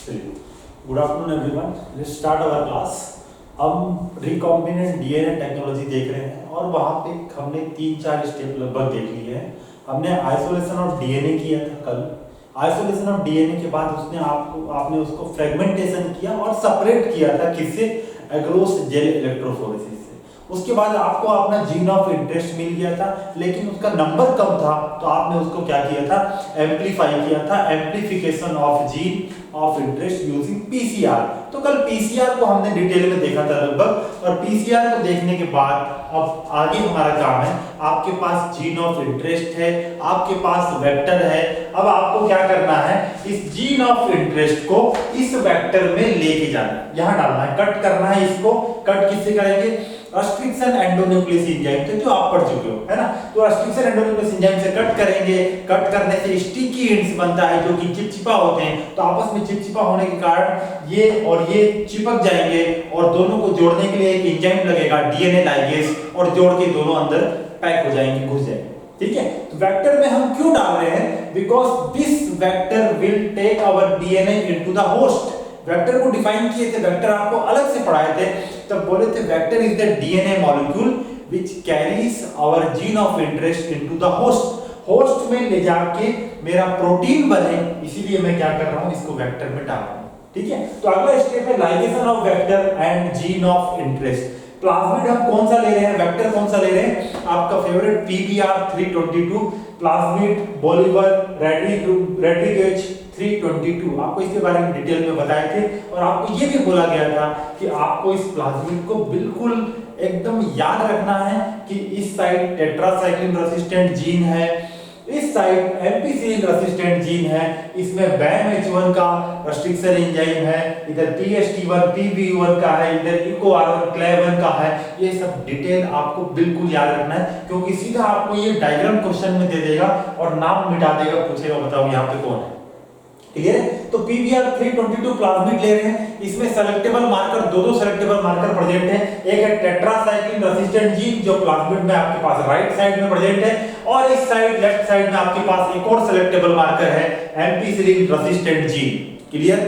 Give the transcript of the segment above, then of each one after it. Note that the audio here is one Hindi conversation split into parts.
चलिए, good afternoon everyone. Let's start our class. हम रिकॉम्बिनेंट डीएनए टेक्नोलॉजी देख रहे हैं और वहाँ पे हमने 3-4 स्टेप लगभग देख लिए हैं। हमने आइसोलेशन ऑफ डीएनए किया था कल। आइसोलेशन ऑफ डीएनए के बाद आपने उसको फ्रेगमेंटेशन किया और सेपरेट किया था किससे? एग्रोस जेल इलेक्ट्रोफोरेसिस से। उसके बाद आपको अपना जीन ऑफ इंटरेस्ट मिल गया था, लेकिन उसका नंबर कम था, तो आपने उसको क्या किया था? एम्पलीफाई किया था, amplification of gene of interest using PCR. तो कल पीसीआर को हमने डिटेल में देखा था लगभग, और पीसीआर को देखने के बाद अब आगे हमारा काम है, आपके पास जीन ऑफ इंटरेस्ट है, आपके पास वेक्टर है। अब आपको क्या करना है? इस जीन ऑफ इंटरेस्ट को इस वेक्टर में लेके जाना है, यहां डालना है, कट करना है। इसको कट किससे करेंगे? रेस्ट्रिक्शन एंडोन्यूक्लियस एंजाइम से, जो आप पढ़ चुके हो, है ना। तो रेस्ट्रिक्शन एंडोन्यूक्लियस एंजाइम से कट करेंगे। कट करने से स्टिकी एंड्स बनता है जो कि चिपचिपा होते हैं। तो आपस में चिपचिपा होने के कारण ये और ये चिपक जाएंगे, और दोनों को जोड़ने के लिए एक एंजाइम लगेगा, डीएनए लाइगेज, और जोड़ के दोनों अंदर पैक हो जाएंगे, घुस जाएंगे। ठीक है। तो वेक्टर में हम क्यों डाल रहे हैं? Because this vector will take our DNA into the host. Vector को डिफाइन किए थे, वेक्टर आपको अलग से पढ़ाए थे, तब बोले थे vector is the DNA molecule which carries our gene of interest into the host. Host में ले जाके मेरा प्रोटीन बने, इसीलिए मैं क्या कर रहा हूं? इसको वेक्टर में डाल रहा हूं। ठीक है। तो अगला स्टेप है ligation of vector and gene of interest. Plasmid हम कौन सा ले रहे हैं? वेक्टर कौन सा ले रहे हैं? आपका फेवरेट PBR 322, प्लाज्मिड, बोलीवर, रेड्रिगेज 322। आपको इसके बारे में डिटेल में बताए थे, और आपको ये भी बोला गया था कि आपको इस प्लाज्मिड को बिल्कुल एकदम याद रखना है कि इस साइड टेट्रासाइक्लिन रेसिस्टेंट जीन है, इस साइड एम्पीसिलिन रेसिस्टेंट जीन है, इसमें BAMH1 का रेस्ट्रिक्शन एंजाइम है, इधर PST1 PBU1 का है, इधर EcoR1 CLAV1 का है। ये सब डिटेल आपको बिल्कुल याद रखना है, क्योंकि सीधा आपको ये डायग्राम क्वेश्चन में दे देगा और नाम मिटा देगा, पूछेगा बताओ यहाँ पे कौन है। क्लियर है? तो PBR 322 प्लाज्मिड ले रहे हैं। इसमें सेलेक्टेबल मार्कर, दो सेलेक्टेबल मार्कर प्रेजेंट है। एक है टेट्रासाइक्लिन रेसिस्टेंट जीन जो प्लाज्मिड में आपके पास राइट साइड में प्रेजेंट है, और इस साइड लेफ्ट साइड में आपके पास एक और सेलेक्टेबल मार्कर है, एम्पीसिलिन रेसिस्टेंट जीन। क्लियर?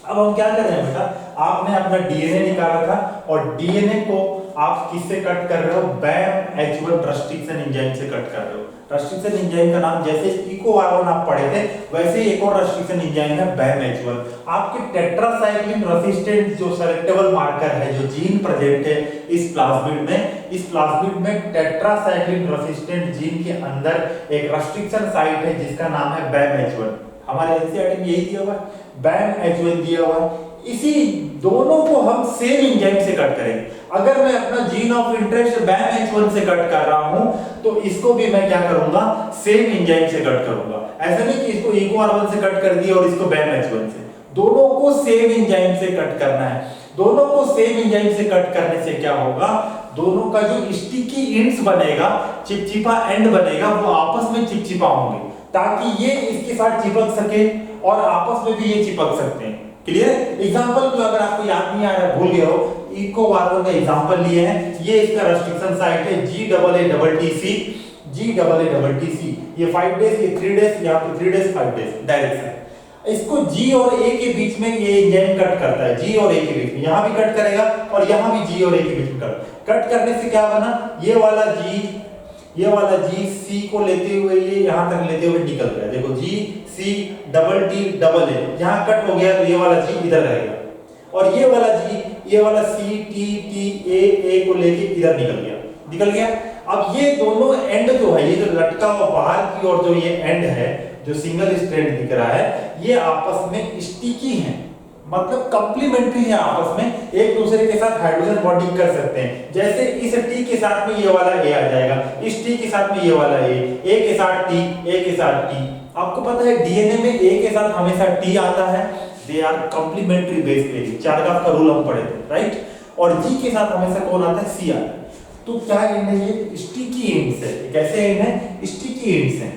अब हम क्या कर रहे हैं बेटा? आपने अपना डीएनए निकाला था, और डीएनए को आप किससे कट कर रहे हो? BAMH1 रेस्ट्रिक्शन एंजाइम से कट कर रहे हो। रेस्ट्रिक्शन एंजाइम का नाम जैसे EcoR1 आप पढ़े थे, वैसे एक और रेस्ट्रिक्शन एंजाइम है BAMH1। आपके टेट्रासाइक्लिन रेसिस्टेंट जो सेलेक्टेबल मार्कर है, जो जीन प्रेजेंट है इस प्लाज्मिड में टेट्रासाइक्लिन रेसिस्टेंट जीन के अंदर एक रेस्ट्रिक्शन साइट है जिसका नाम है BAMH1। हमारे एनसीईआरटी में यही दिया हुआ है, BAMH1 दिया हुआ है। इसी दोनों को हम सेम एंजाइम से कट करेंगे। अगर मैं अपना जीन ऑफ इंटरेस्ट BAMH1 से कट कर रहा हूं, तो इसको भी मैं क्या करूंगा? सेम एंजाइम से कट करूंगा। ऐसा नहीं कि इसको EcoR1 से कट कर दिया और इसको BAMH1 से। दोनों को सेम एंजाइम से कट करना है। दोनों को सेम एंजाइम से कट करने से क्या होगा? दोनों का जो स्टिकी एंड्स बनेगा, चिपचिपा एंड बनेगा, वो आपस में चिपचिपा होंगे, ताकि ये इसके साथ चिपक सके और आपस में भी ये चिपक सकते हैं। क्लियर? एग्जांपल तो अगर आपको याद नहीं आ रहा, भूल गए हो, EcoR1 का एग्जांपल लिए हैं। ये इसका रेस्ट्रिक्शन साइट है GAATTC। ये 5 डेज, ये 3 डेज, यहाँ पे 3 डेज 5 डेज डायरेक्शन। इसको G और A के बीच में ये एंजाइम कट करता है, G और A के बीच में, यहाँ भी कट करेगा और यहाँ भी G और A के बीच में कट करने से क्या बना? ये वाला G C को लेते हुए ये यहाँ तक लेते हुए निकल गया। देखो GCTTA, यहाँ कट हो गया, तो ये वाला G इधर रहेगा, और ये वाला CTTA को लेके इधर निकल गया। अब ये दोनों एंड जो है, ये जो लटका हुआ बाहर की ओर जो ये एंड है, जो सिंगल स्ट्रैंड दिख रहा है, ये आपस में स्टिकी है, मतलब कंप्लीमेंट्री है, आपस में एक दूसरे के साथ हाइड्रोजन बॉन्डिंग कर सकते हैं। जैसे इस T के साथ में ये वाला A आ जाएगा, इस T के साथ में ये वाला A के साथ T, A के साथ T। आपको पता है डीएनए में A के साथ हमेशा T आता है, they are complementary base pairing, Chargaff का रूल हम पढ़े थे, राइट। और G के साथ हमेशा कौन आता है? C आता है। तो क्या एंड है? ये स्टिकी एंड्स है। कैसे एंड है? स्टिकी एंड्स है।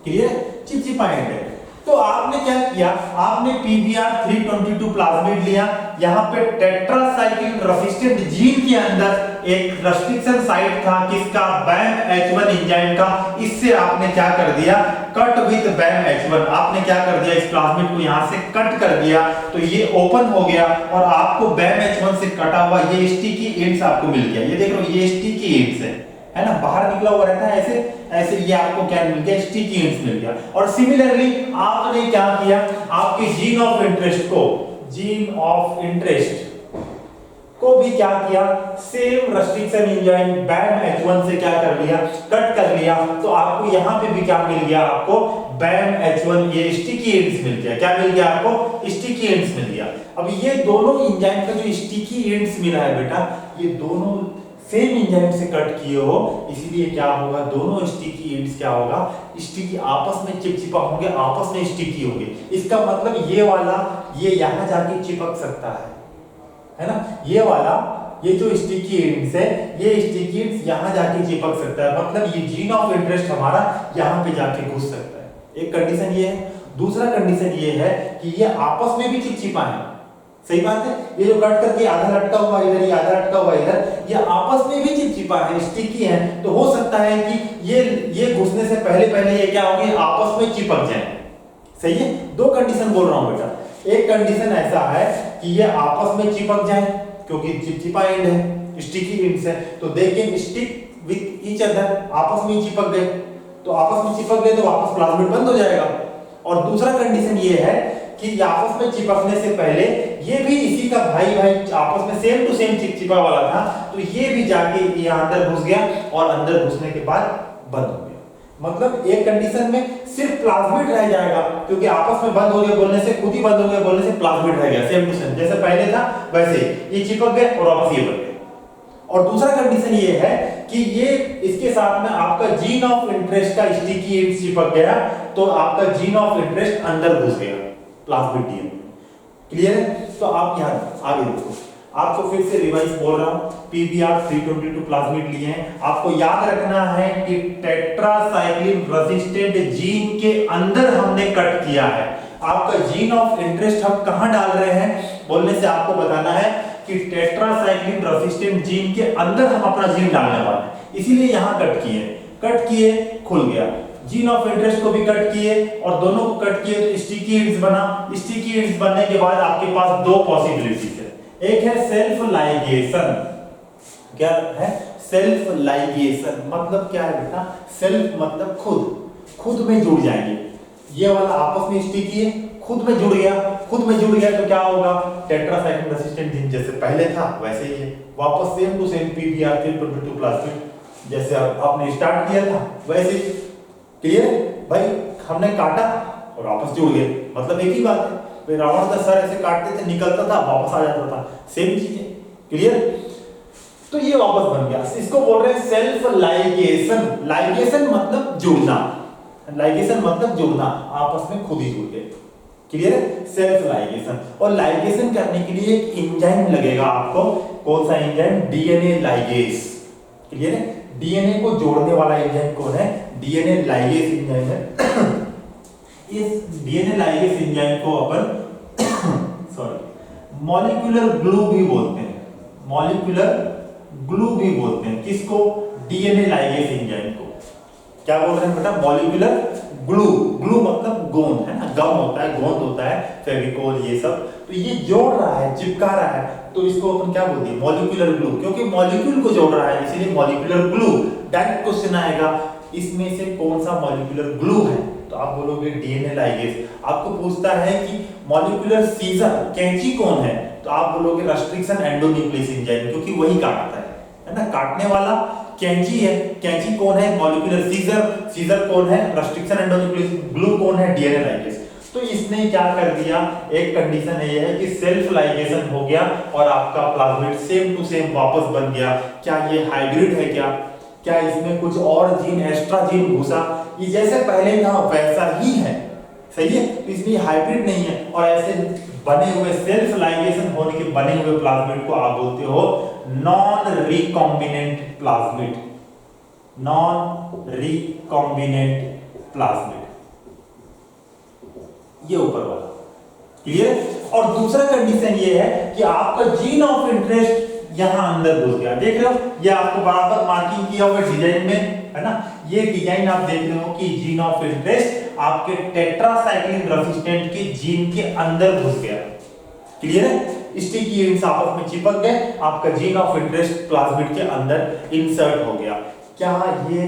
क्लियर? चिपचिपा एंड है। तो आपने क्या किया, आपने PBr 322 प्लाज्मिड लिया, यहाँ पे टेट्रासाइक्लिन रेसिस्टेंट जीन के अंदर एक रेस्ट्रिक्शन साइट था किसका, BAMH1 एंजाइम का। इससे आपने क्या कर दिया, कट विद BAMH1, आपने क्या कर दिया, इस प्लाज्मिड को यहाँ से कट कर दिया, तो ये ओपन हो गया और आपको BAMH1 से कटा हुआ ये स्टिकी एंड्स आपको मिल गया। ये देख लो, ये स्टिकी एंड्स है ना, बाहर निकला हुआ रहता है ऐसे ऐसे, ये आपको क्या मिल गया, स्टिकी एंड्स मिल गया। और सिमिलरली आपने क्या किया, आपके जीन ऑफ इंटरेस्ट को, जीन ऑफ इंटरेस्ट को भी क्या किया, सेम रेस्ट्रिक्शन एंजाइम BAMH1 से क्या कर लिया, कट कर लिया, तो आपको यहाँ पे भी क्या मिल गया, आपको BAMH1 ये स्टिकी एंड्स मिल गया। क्या मिल गया आपको, स्टिकी एंड्स मिल गया। अब ये दोनों एंजाइम का जो स्टिकी एंड्स मिला है बेटा, ये दोनों सेम एंजाइम से कट किए हो, इसीलिए क्या होगा, दोनों स्टिकी एंड्स क्या होगा, स्टिकी आपस में चिपचिपा होंगे, आपस में स्टिकी होंगे। इसका मतलब ये वाला ये यहाँ जाके चिपक सकता है ना, ये वाला ये जो स्टिकी एंड्स है, ये स्टिकी एंड्स यहाँ जाके चिपक सकता है, मतलब ये जीन ऑफ इंटरेस्ट हमारा यहाँ पे जाके घुस सकता है। एक कंडीशन ये है। दूसरा कंडीशन ये है कि ये आपस में भी चिपचिपा है। सही बात है, ये जो कट करके आधा लटका हुआ इधर, ये आधा लटका हुआ इधर, ये आपस में भी चिपचिपा है, स्टिकी है, तो हो सकता है कि ये घुसने से पहले पहले ये क्या होंगे, आपस में चिपक जाए। सही है, दो कंडीशन बोल रहा हूं बेटा। एक कंडीशन ऐसा है कि ये आपस में चिपक जाए क्योंकि चिपचिपा एंड है, स्टिकी एंड्स है, तो they can stick with each other, आपस में चिपक गए, तो आपस में चिपक गए तो वापस प्लाज्मिड बंद हो जाएगा। और दूसरा कंडीशन ये है कि आपस में चिपकने से पहले ये भी इसी का भाई भाई आपस में सेम टू सेम चिपचिपा वाला था, तो ये भी जाके यहाँ अंदर घुस गया और अंदर घुसने के बाद बंद हो गया। मतलब एक कंडीशन में सिर्फ प्लाज्मिड रह जाएगा, क्योंकि आपस में बंद हो गया बोलने से, खुद ही बंद हो गया बोलने से प्लाज्मिड रह गया सेम टू सेम, जैसे पहले था वैसे ये चिपक गए और वापस ये बन गए। और दूसरा कंडीशन ये है कि ये इसके साथ में आपका जीन ऑफ इंटरेस्ट का स्टिकी एंड चिपक गया, तो आपका जीन ऑफ इंटरेस्ट अंदर घुस गया प्लाज्मिड डीएनए। क्लियर है? तो आप यहाँ आगे देखो, आपको फिर से रिवाइज बोल रहा हूं, PBr 322 प्लाज्मिड लिए हैं। आपको याद रखना है कि टेट्रासाइक्लिन रेसिस्टेंट जीन के अंदर हमने कट किया है। आपका जीन ऑफ इंटरेस्ट हम कहां डाल रहे हैं बोलने से आपको बताना है कि टेट्रासाइक्लिन रेसिस्टेंट जीन के अंदर हम अपना जीन डालने वाले हैं, इसीलिए यहां कट किए खुल गया। जीन ऑफ इंटरेस्ट को भी कट किए और दोनों को कट किए तो स्टिकी एंड्स बना। स्टिकी एंड्स बनने के बाद आपके पास दो पॉसिबिलिटीज है, एक है सेल्फ लाइगेशन। क्या है सेल्फ लाइगेशन? मतलब क्या है बेटा, सेल्फ मतलब खुद में जुड़ जाएंगे। ये वाला आपस में स्टिकी है, खुद में जुड़ गया तो क्या होगा, टेट्रासाइक्लिन रेसिस्टेंट जीन जैसे पहले था वैसे ही है, वापस same to same PBr 322 plasmid जैसे आपने स्टार्ट किया था वैसे ही। क्लियर भाई, हमने काटा और वापस जुड़ गए, मतलब एक ही बात है। रावण का सर ऐसे काटते थे, निकलता था वापस आ जाता था, सेम चीज है। क्लियर? तो ये वापस बन गया, इसको बोल रहे हैं सेल्फ लाइगेशन। लाइगेशन मतलब जुड़ना, आपस में खुद ही जुड़ गए। क्लियर है? Self ligation. और लाइगेशन करने के लिए एक एंजाइम लगेगा आपको, कौन सा एंजाइम, डीएनए लाइगेस। क्लियर है? डीएनए को जोड़ने वाला एंजाइम कौन है, डीएनए लाइगेस एंजाइम है। इस डीएनए लाइगेस एंजाइम को अपन मॉलिक्यूलर ग्लू भी बोलते हैं। किसको? डीएनए लाइगेस एंजाइम को क्या बोल रहे हैं बेटा, मॉलिक्यूलर ग्लू मतलब गोंद है ना, गम होता है, गोंद होता है, फेविकोल ये सब, तो ये जोड़ रहा है, चिपका रहा है, तो इसको अपन क्या बोलते हैं, मॉलिक्यूलर ग्लू, क्योंकि मॉलिक्यूल को जोड़ रहा है इसलिए मॉलिक्यूलर ग्लू। डायरेक्ट क्वेश्चन आएगा इसमें से कौन सा मॉलिक्यूलर ग्लू है, तो आप बोलोगे डीएनए लाइगेस। आपको पूछता है कि मॉलिक्यूलर सीजर, कैंची कौन है, तो आप बोलोगे रेस्ट्रिक्शन एंडोन्यूक्लियस एंजाइम, क्योंकि वही काटता है ना, काटने वाला कैंची है। कैंची कौन है, मॉलिक्यूलर सीजर कौन है, रेस्ट्रिक्शन एंडोन्यूक्लियस, ग्लू कौन है, डीएनए लाइगेस। तो इसने क्या कर दिया, एक कंडीशन ये है कि सेल्फ लाइगेशन हो गया और आपका प्लाज्मिड सेम टू सेम वापस बन गया। क्या ये हाइब्रिड है क्या इसमें कुछ और जीन, एक्स्ट्रा जीन घुसा, ये जैसे पहले था वैसा ही है, सही है, तो इसलिए हाइब्रिड नहीं है। और ऐसे बने हुए सेल्फ लाइगेशन होने के बने हुए प्लाज्मिड को आप बोलते हो नॉन रिकॉम्बिनेंट प्लाज्मिड। ये ऊपर वाला, क्लियर। और दूसरा कंडीशन ये है कि आपका जीन ऑफ इंटरेस्ट यहां अंदर घुस गया, देख रहे हो, ये आपको बराबर मार्किंग किया हुआ डिजाइन में है ना, ये डिजाइन आप देख रहे हो कि जीन ऑफ इंटरेस्ट आपके टेट्रासाइक्लिन रेसिस्टेंट के जीन के अंदर घुस गया, क्लियर है। स्टिक यूनिट्स आपस में चिपक गए, आपका जीन ऑफ इंटरेस्ट प्लाज्मिड के अंदर इंसर्ट हो गया। क्या ये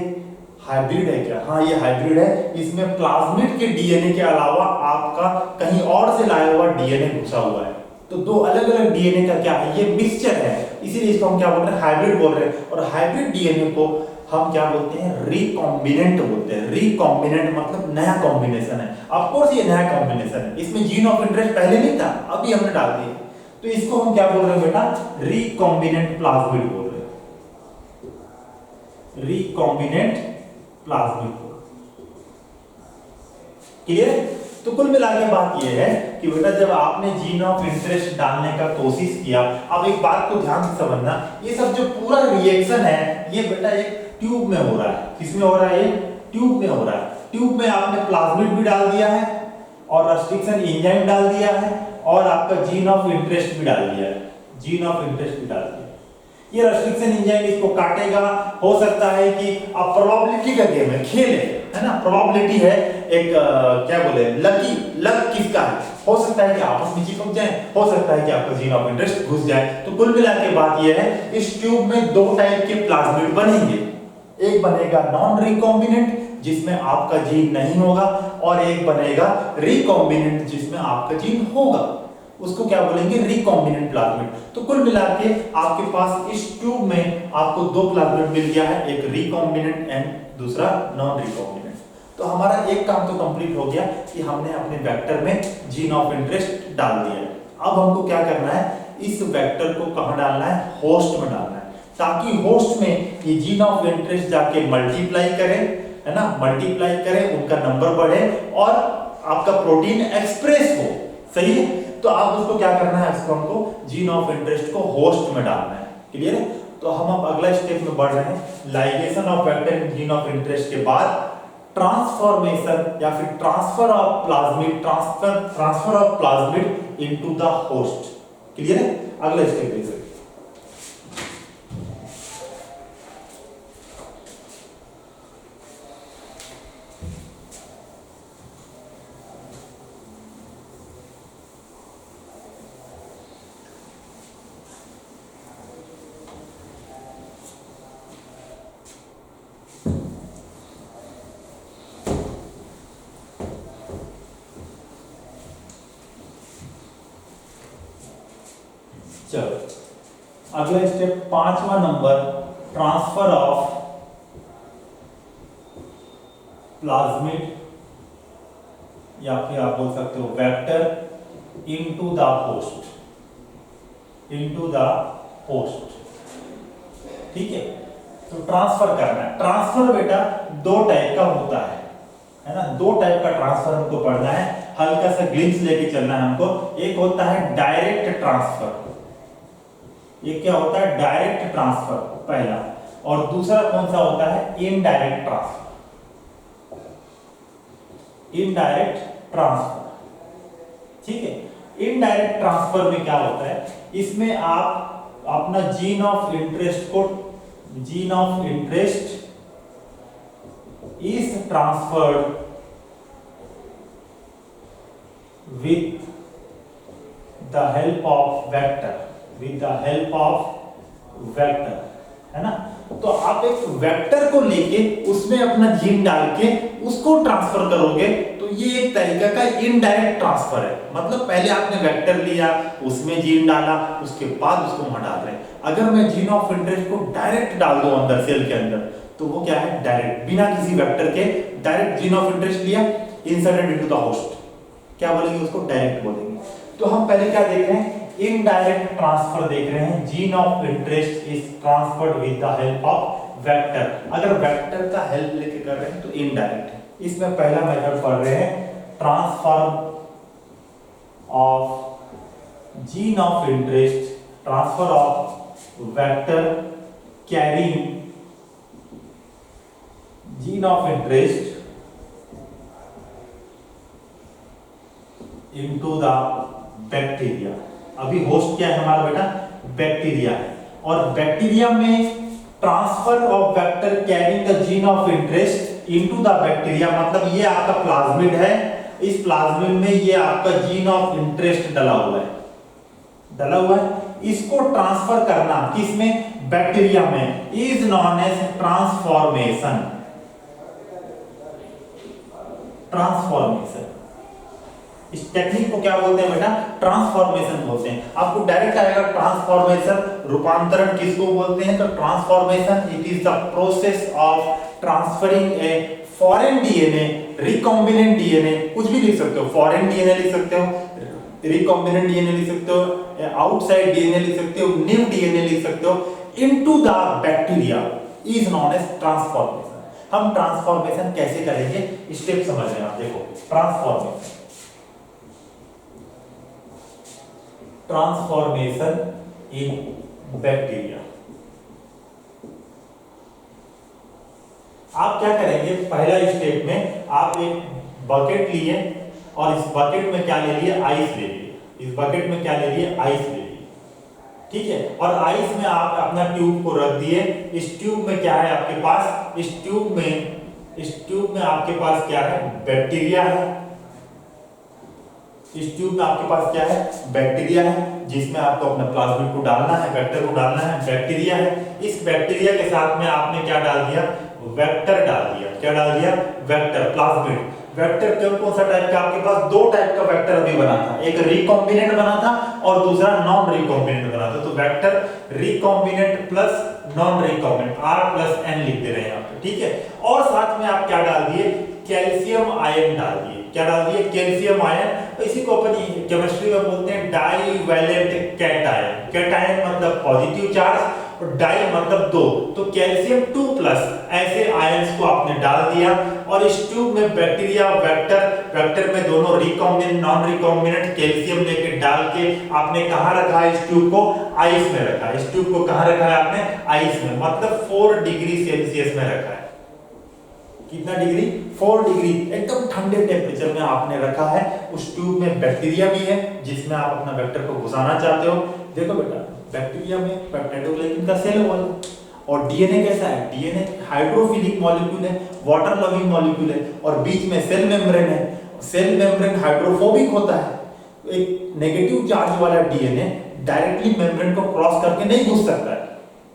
हाइब्रिड है क्या? हाँ ये हाइब्रिड है, इसमें प्लाज्मिड के डीएनए के अलावा आपका कहीं और से लाया हुआ डीएनए घुसा हुआ है, तो दो अलग अलग डीएनए का क्या है, ये मिक्सचर है, इसीलिए इसको हम क्या बोल रहे हैं, हाइब्रिड बोल रहे हैं। और हाइब्रिड डीएनए को हम क्या बोलते हैं, रिकॉम्बिनेंट बोलते हैं। रिकॉम्बिनेंट मतलब नया कॉम्बिनेशन है, ऑफ कोर्स ये नया कॉम्बिनेशन है, इसमें जीन ऑफ इंटरेस्ट पहले नहीं था, अभी हमने डाल दिया, तो इसको हम क्या बोल रहे हैं बेटा, रिकॉम्बिनेंट प्लाज्मिड बोल रहे हैं, रिकॉम्बिनेंट प्लाज्मिड, क्लियर है। तो कुल मिला के बात यह है कि बेटा जब आपने जीन ऑफ इंटरेस्ट डालने का कोशिश किया, अब एक बात को ध्यान से समझना, ये सब जो पूरा रिएक्शन है ये बेटा एक ट्यूब में हो रहा है, किसमें हो रहा है, ये ट्यूब में हो रहा है। ट्यूब में आपने प्लाज्मिड भी डाल दिया है और रेस्ट्रिक्शन एंजाइम डाल दिया है और आपका जीन ऑफ इंटरेस्ट भी डाल दिया है, जीन ऑफ इंटरेस्ट भी डाल दिया। ये रेस्ट्रिक्शन एंजाइम इसको काटेगा, हो सकता है कि अब प्रोबेबिलिटी का गेम है, खेल है ना, प्रोबेबिलिटी है एक क्या बोले, लक किसका है, हो सकता है कि आपस में चिपक जाए, हो सकता है कि आपका जीन ऑफ इंटरेस्ट घुस जाए। तो कुल मिला के बात यह है, इस ट्यूब में दो टाइप के प्लाज्मिड बनेंगे, एक बनेगा नॉन रिकॉम्बिनेंट जिसमें आपका जीन नहीं होगा, और एक बनेगा रिकॉम्बिनेंट जिसमें आपका जीन होगा, उसको क्या बोलेंगे, रिकॉम्बिनेंट प्लाज्मिड। तो कुल मिला के आपके पास इस ट्यूब में आपको दो प्लाज्मिड मिल गया है, एक रिकॉम्बिनेंट एंड दूसरा नॉन रिकॉम्बिनेंट। तो हमारा एक काम तो कंप्लीट हो गया कि हमने अपने वेक्टर में जीन ऑफ इंटरेस्ट डाल दिया है। अब हमको क्या करना है, इस वेक्टर को कहां डालना है, होस्ट में डालना है, ताकि होस्ट में ये जीन ऑफ इंटरेस्ट जाके मल्टीप्लाई करे, है ना, मल्टीप्लाई करे, उनका नंबर बढ़े और आपका प्रोटीन एक्सप्रेस हो, सही है। तो आप उसको क्या करना है, इसको हमको जीन ऑफ इंटरेस्ट को होस्ट में डालना है, क्लियर है। तो हम अब अगला स्टेप में बढ़ रहे हैं, ligation of vector in gene of interest के बाद ट्रांसफॉर्मेशन या फिर transfer of plasmid into the host, clear है। अगला स्टेप देखिए, चलो अगला स्टेप 5वां नंबर, ट्रांसफर ऑफ प्लाज्मिड या फिर आप बोल सकते हो vector into the host, into the host, ठीक है। तो ट्रांसफर करना है, ट्रांसफर बेटा दो टाइप का होता है ना, दो टाइप का ट्रांसफर हमको पढ़ना है, हल्का सा ग्लिम्स लेके चलना है हमको। एक होता है डायरेक्ट ट्रांसफर, ये क्या होता है, डायरेक्ट ट्रांसफर पहला, और दूसरा कौन सा होता है, इनडायरेक्ट ट्रांसफर, इनडायरेक्ट ट्रांसफर, ठीक है। इनडायरेक्ट ट्रांसफर में क्या होता है, इसमें आप अपना जीन ऑफ इंटरेस्ट को, gene of interest is transferred with the help of vector, with the help of vector, है ना। तो आप एक वेक्टर को लेके उसमें अपना जीन डाल के उसको ट्रांसफर करोगे, तो ये एक तरीका का इनडायरेक्ट ट्रांसफर है। मतलब पहले आपने वेक्टर लिया, उसमें जीन डाला, उसके बाद उसको वहां डाल रहे हैं। अगर मैं जीन ऑफ इंटरेस्ट को डायरेक्ट डाल दूं अंदर सेल के अंदर, तो वो क्या है, डायरेक्ट, बिना किसी वेक्टर के डायरेक्ट जीन ऑफ इंटरेस्ट लिया, इंसर्टेड इनटू द होस्ट, क्या बोलेंगे उसको, डायरेक्ट बोलेंगे। तो हम पहले क्या देख रहे हैं, इनडायरेक्ट ट्रांसफर देख रहे हैं, gene of interest is transferred with the help of vector. अगर वेक्टर का हेल्प लेके कर रहे हैं तो इनडायरेक्ट है। इसमें पहला मेथड पढ़ रहे हैं, transfer of gene of interest, transfer of vector carrying gene of interest into the bacteria. अभी होस्ट क्या है हमारा बेटा? बैक्टीरिया है। और बैक्टीरिया में transfer of vector carrying the gene of interest into the bacteria, मतलब ये आपका प्लाज्मिड है, इस प्लाज्मिड में ये आपका जीन ऑफ इंटरेस्ट डला हुआ है, इसको ट्रांसफर करना किसमें? बैक्टीरिया में, इज नॉन एज ट्रांसफॉर्मेशन। इस टेक्निक को क्या बोलते हैं बेटा? ट्रांसफॉर्मेशन बोलते हैं। आपको डायरेक्ट आएगा ट्रांसफॉर्मेशन, रूपांतरण किसको बोलते हैं? तो transformation it is the process of transferring a foreign DNA, recombinant DNA, कुछ भी लिख सकते हो, फॉरेन डीएनए लिख सकते हो, रिकॉम्बिनेंट डीएनए लिख सकते हो, आउटसाइड डीएनए लिख सकते हो, न्यू डीएनए लिख सकते हो, into the bacteria is known as transformation. हम ट्रांसफॉर्मेशन कैसे करेंगे? स्टेप समझ रहे हैं आप, देखो ट्रांसफॉर्मेशन इन बैक्टीरिया। आप क्या करेंगे? पहला स्टेप में आप एक बकेट लिए और इस बकेट में क्या ले लिए? आइस ले लिए। इस बकेट में क्या ले लिए? आइस ले लिए, ठीक है। और आइस में आप अपना ट्यूब को रख दिए। इस ट्यूब में क्या है आपके पास? इस ट्यूब में आपके पास क्या है? बैक्टीरिया है। इस ट्यूब में आपके पास क्या है? बैक्टीरिया है, जिसमें आपको अपना प्लाज्मिड को डालना है, वेक्टर को डालना है, बैक्टीरिया है। इस बैक्टीरिया के साथ में आपने क्या डाल दिया? वेक्टर डाल दिया। क्या डाल दिया? Vector, plasmid. वेक्टर कौन सा टाइप का? आपके पास दो टाइप का वेक्टर अभी बना था, एक रिकॉम्बिनेंट बना था और दूसरा नॉन रिकॉम्बिनेंट बना था। तो vector recombinant plus non recombinant, R+N लिख दे रहे हैं यहाँ पे, ठीक है। और साथ में आप क्या डाल दिए? कैल्शियम आयन डाल दिए। क्या डाल दिए? Calcium ion. तो इसी को अपन केमिस्ट्री में बोलते हैं डाईवैलेंट कैटायन। कैटायन मतलब पॉजिटिव चार्ज और डाई मतलब दो, तो कैल्शियम 2+ ऐसे आयंस को आपने डाल दिया। और इस ट्यूब में बैक्टीरिया, वेक्टर में दोनों रिकॉम्बिनेंट नॉन रिकॉम्बिनेंट कैल्शियम लेके डाल के आपने कहां रखा है? इस ट्यूब को आइस में रखा है। इस ट्यूब को कहां रखा है आपने? आइस में, मतलब 4 डिग्री सेल्सियस में रखा है। कितना डिग्री? 4 डिग्री, एकदम ठंडे टेम्परेचर में आपने रखा है। उस ट्यूब में बैक्टीरिया भी है जिसमें आप अपना वेक्टर को घुसाना चाहते हो। देखो बेटा, बैक्टीरिया में पेप्टाइडोग्लाइकन का सेल वॉल, और डीएनए कैसा है? डीएनए हाइड्रोफिलिक मॉलिक्यूल है, वाटर लविंग मॉलिक्यूल है, और बीच में सेल मेम्ब्रेन है। सेल मेम्ब्रेन हाइड्रोफोबिक होता है। एक नेगेटिव चार्ज वाला डीएनए डायरेक्टली मेम्ब्रेन को क्रॉस करके नहीं घुस सकता है,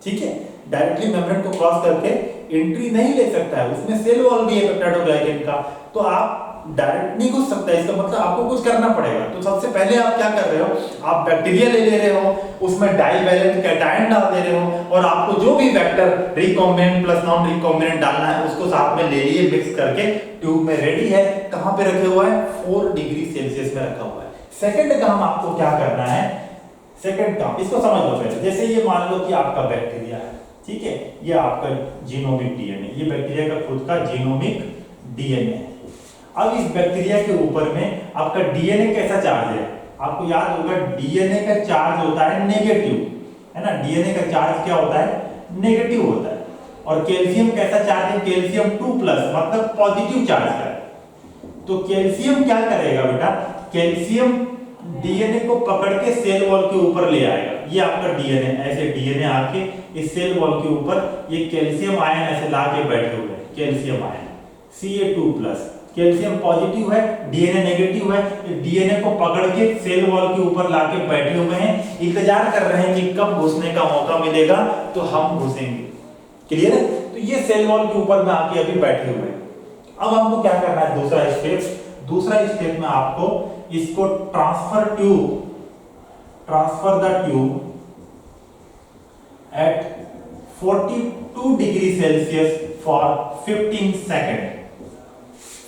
ठीक है। डायरेक्टली मेम्ब्रेन को क्रॉस करके एंट्री नहीं ले सकता है, उसमें सेल वॉल भी है पेप्टाइडोग्लाइकन का, तो आप डायरेक्ट नहीं घुस सकता है। इसका मतलब आपको कुछ करना पड़ेगा। तो सबसे पहले आप क्या कर रहे हो? आप बैक्टीरिया ले रहे हो, उसमें डाईवैलेंट कैटायन डाल दे रहे हो, और आपको जो भी vector recombinant plus non recombinant डालना है उसको साथ में ले लिए, मिक्स करके ट्यूब में रेडी है। कहां पे रखे हुआ है? 4 डिग्री सेल्सियस में रखा हुआ है। सेकंड काम आपको क्या करना है? सेकंड काम इसको समझ लो पहले। जैसे ये मान लो कि आपका बैक्टीरिया है, ठीक है, ये आपका जीनोमिक डीएनए, ये बैक्टीरिया का खुद का जीनोमिक डीएनए है। अब इस बैक्टीरिया के ऊपर में आपका डीएनए कैसा चार्ज है? आपको याद होगा डीएनए का चार्ज होता है नेगेटिव, है ना। डीएनए का चार्ज क्या होता है? नेगेटिव होता है। और कैल्शियम कैसा चार्ज है? कैल्शियम 2+, मतलब पॉजिटिव चार्ज का है। तो कैल्शियम क्या करेगा बेटा? कैल्शियम डीएनए को पकड़ के सेल वॉल के ऊपर ले आएगा। ये आपका डीएनए, ऐसे डीएनए आके इस सेल वॉल के ऊपर ये कैल्शियम आयन ऐसे लाके बैठे हुए हैं। Calcium ion Ca2+, calcium positive है, डीएनए नेगेटिव है। डीएनए को पकड़ के सेल वॉल के ऊपर लाके बैठे हुए हैं, इंतजार कर रहे हैं कि कब घुसने का मौका मिलेगा तो हम घुसेंगे। क्लियर है? तो ये सेल वॉल के ऊपर में आके अभी बैठे हुए हैं। अब हमको क्या करना है? दूसरा स्टेप में आपको इसको transfer the tube at 42 degree Celsius for 15 second.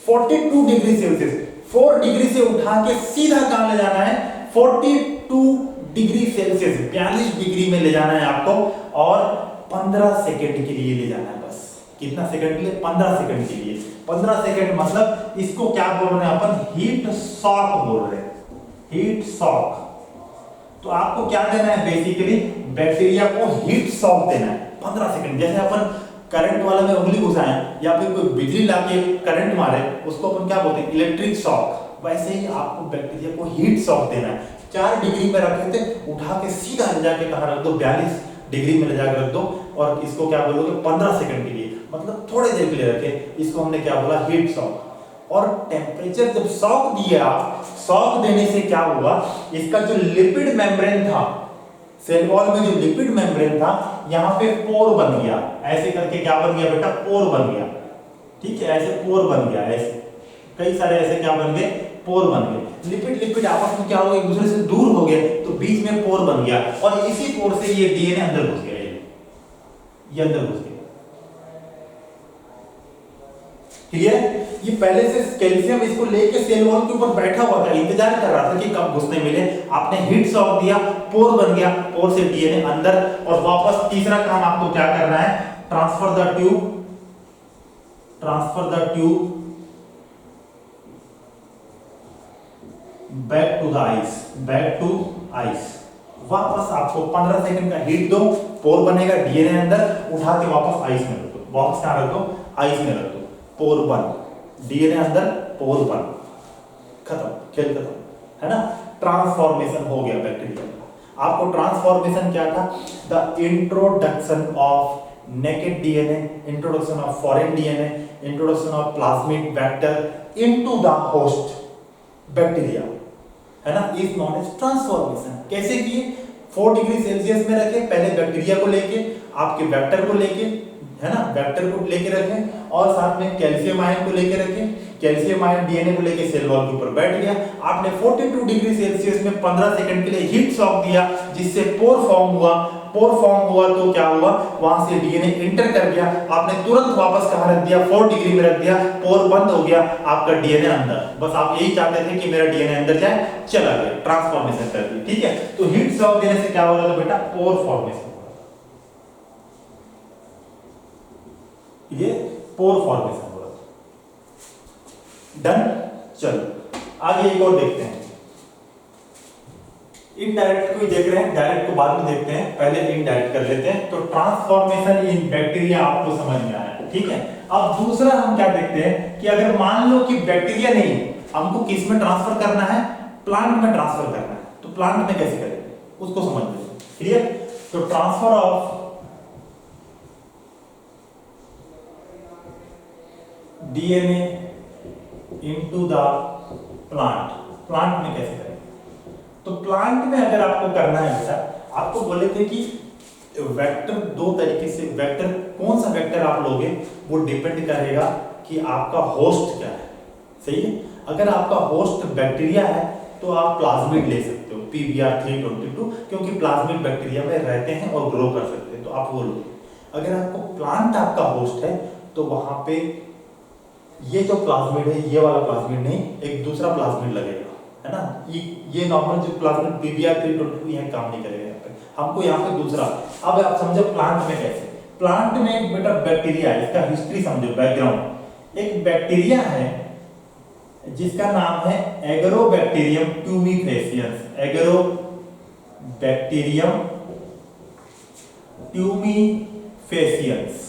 42 degree Celsius, 4 degree से उठा के सीधा कहां ले जाना है? 42 डिग्री सेल्सियस, 42 डिग्री में ले जाना है आपको, और 15 सेकेंड के लिए ले जाना है। बस कितना सेकंड के लिए? 15 सेकंड के लिए। 15 सेकंड मतलब इसको क्या बोल रहे हैं अपन? हीट शॉक बोल रहे हैं, हीट शॉक। तो आपको क्या देना है? बेसिकली बैक्टीरिया को हीट शॉक देना है 15 सेकंड। जैसे अपन करंट वाला में उंगली घुसाएं या फिर कोई बिजली लाके करंट मारे, उसको अपन क्या बोलते हैं? Electric shock. वैसे ही आपको बैक्टीरिया को हीट शॉक देना है। 4 डिग्री पे रखे थे, उठा के सीधा ले जाके कहाँ रख दो, 42 डिग्री में ले जाकर रख दो, और इसको क्या बोलोगे 15 सेकंड के लिए, मतलब थोड़े देर के लिए रखे, इसको हमने क्या बोला हीट शॉक। और टेम्परेचर जब शॉक दिया, शॉक देने से क्या हुआ, इसका जो लिपिड मेम्ब्रेन था, सेल वॉल में जो लिपिड मेम्ब्रेन था, यहाँ पे पोर बन गया, ऐसे करके क्या बन गया बेटा, पोर बन गया, ठीक है, ऐसे पोर बन गया, ऐसे कई सारे ऐसे क्या बन गए, पोर बन गए। लिपिड आपस में क्या हो गए, एक दूसरे से दूर हो गए, तो बीच में पोर बन गया, और इसी पोर से ये डीएनए अंदर घुस गया, ये अंदर घुस गया। क्लियर है? ये पहले से कैल्शियम इसको लेके सेल वॉल के ऊपर बैठा हुआ था, इंतजार कर रहा था कि कब घुसने मिले। आपने हीट शॉक दिया, पोर बन गया, पोर से डीएनए अंदर, और वापस तीसरा काम आपको क्या करना है, transfer the tube back to ice. वापस आपको 15 सेकंड का हीट दो, पोर बनेगा, डीएनए अंदर, उठा के वापस आइस में रख दो, वापस कहां रख दो, आइस में रख दो, पोर बन, डीएनए अंदर, पोर बन, खत्म, खेल खत्म, है ना। ट्रांसफॉर्मेशन हो गया बैक्टीरिया का। आपको ट्रांसफॉर्मेशन क्या था, the introduction of naked DNA, introduction of foreign DNA, introduction of plasmid vector into the host bacteria, है ना, इज नॉन एज ट्रांसफॉर्मेशन। कैसे किए, 4 डिग्री सेल्सियस में रखे, पहले बैक्टीरिया को लेके, आपके वेक्टर को लेके, है ना, वेक्टर को लेके रखें, और साथ में कैल्शियम आयन को लेके रखें, कैल्शियम आयन डीएनए को लेके सेल वॉल के ऊपर बैठ गया। आपने 42 डिग्री सेल्सियस में 15 सेकंड के लिए हीट शॉक दिया, जिससे पोर फॉर्म हुआ, पोर फॉर्म हुआ तो क्या हुआ, वहां से डीएनए इंटर कर गया, आपने तुरंत वापस कहां रख दिया, 4 डिग्री में रख दिया, पोर बंद हो गया, आपका डीएनए अंदर। बस आप यही चाहते थे कि मेरा डीएनए अंदर जाए, चला गया, ट्रांसफॉर्मेशन कर दी, ठीक है। तो हीट शॉक देने से क्या हो रहा था बेटा, पोर फॉर्मेशन, ये पोर फॉर्मेशन हो रहा था। डन। चलो आगे एक और देखते हैं, इनडायरेक्ट को ही देख रहे हैं, डायरेक्ट को बाद में देखते हैं, पहले इनडायरेक्ट कर लेते हैं। तो ट्रांसफॉर्मेशन इन बैक्टीरिया आपको समझ में आया, ठीक है। अब दूसरा हम क्या देखते हैं कि अगर मान लो कि बैक्टीरिया नहीं, हमको किस में ट्रांसफर करना है, प्लांट में ट्रांसफर करना है, तो प्लांट में कैसे करेंगे उसको समझ लेते हैं, क्लियर। तो transfer of DNA into the plant में कैसे करें। तो प्लांट में अगर आपको करना है बेटा, आपको बोले थे कि वेक्टर 2 तरीके से, वेक्टर कौन सा वेक्टर आप लोगे वो डिपेंड करेगा कि आपका होस्ट क्या है, सही है। अगर आपका होस्ट बैक्टीरिया है तो आप प्लाज्मिड ले सकते हो, PBr322, क्योंकि प्लाज्मिड बैक्टीरिया में रहते हैं और ग्रो कर सकते हैं, तो आप वो लो। अगर आपको प्लांट आपका होस्ट है तो वहां पे ये जो प्लाज्मिड है, ये वाला प्लाज्मिड नहीं, एक दूसरा प्लाज्मिड लगेगा, है ना। ये नॉर्मल जो प्लाज्मिड PBr322 यहाँ काम नहीं करेगा, यहाँ पे हमको यहाँ पे दूसरा। अब आप समझो प्लांट में कैसे, प्लांट में एक बेटा बैक्टीरिया है, इसका हिस्ट्री समझो, बैकग्राउंड। एक बैक्टीरिया है जिसका नाम है एगरोबैक्टीरियम ट्यूमीफेसियंस, एगरोबैक्टीरियम ट्यूमीफेसियंस।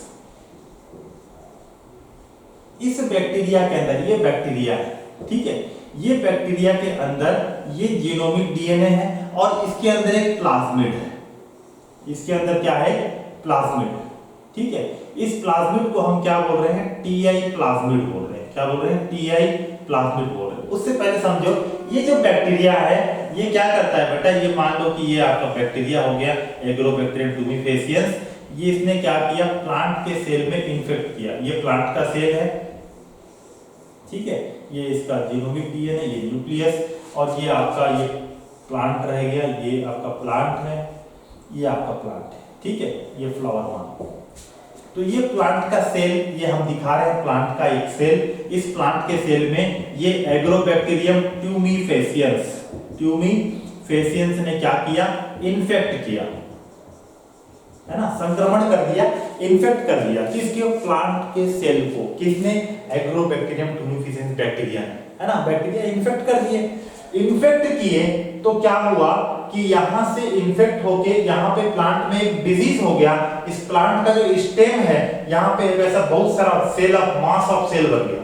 इस बैक्टीरिया के अंदर, ये बैक्टीरिया है, ठीक है, ये बैक्टीरिया के अंदर ये जीनोमिक डीएनए है, और इसके अंदर एक प्लाज्मिड है, इसके अंदर क्या है, प्लाज्मिड, ठीक है। इस प्लाज्मिड को हम क्या बोल रहे हैं, टीआई प्लाज्मिड बोल रहे हैं, क्या बोल रहे हैं, टीआई प्लाज्मिड बोल रहे हैं। उससे पहले समझो, ये जो बैक्टीरिया है ये क्या करता है बेटा, ये मान लो कि ये आपका बैक्टीरिया हो गया एगरोबैक्टीरियम ट्यूमीफेसियंस, ये इसने क्या किया, प्लांट के सेल में इन्फेक्ट किया। ये प्लांट का सेल है, ठीक है, ये इसका जीनोमिक डीएनए, ये न्यूक्लियस, और ये आपका ये प्लांट रह गया, ये आपका प्लांट है, ये आपका प्लांट है, ठीक है, ये फ्लावर मान। तो ये प्लांट का सेल, ये हम दिखा रहे हैं प्लांट का एक सेल। इस प्लांट के सेल में ये एगरोबैक्टीरियम ट्यूमीफेसियंस ने क्या किया, इन्फेक्ट किया, है ना, संक्रमण कर दिया, इन्फेक्ट कर दिया किसके, प्लांट के सेल को। किसने, एग्रोबैक्टीरियम ट्यूमीफेसियंस बैक्टीरिया, है ना, बैक्टीरिया इन्फेक्ट कर दिए। इन्फेक्ट किए तो क्या हुआ कि यहां से इन्फेक्ट होके यहां पे प्लांट में एक डिजीज हो गया। इस प्लांट का जो स्टेम है, यहां पे ऐसा बहुत सारा cell of mass of cell बन गया,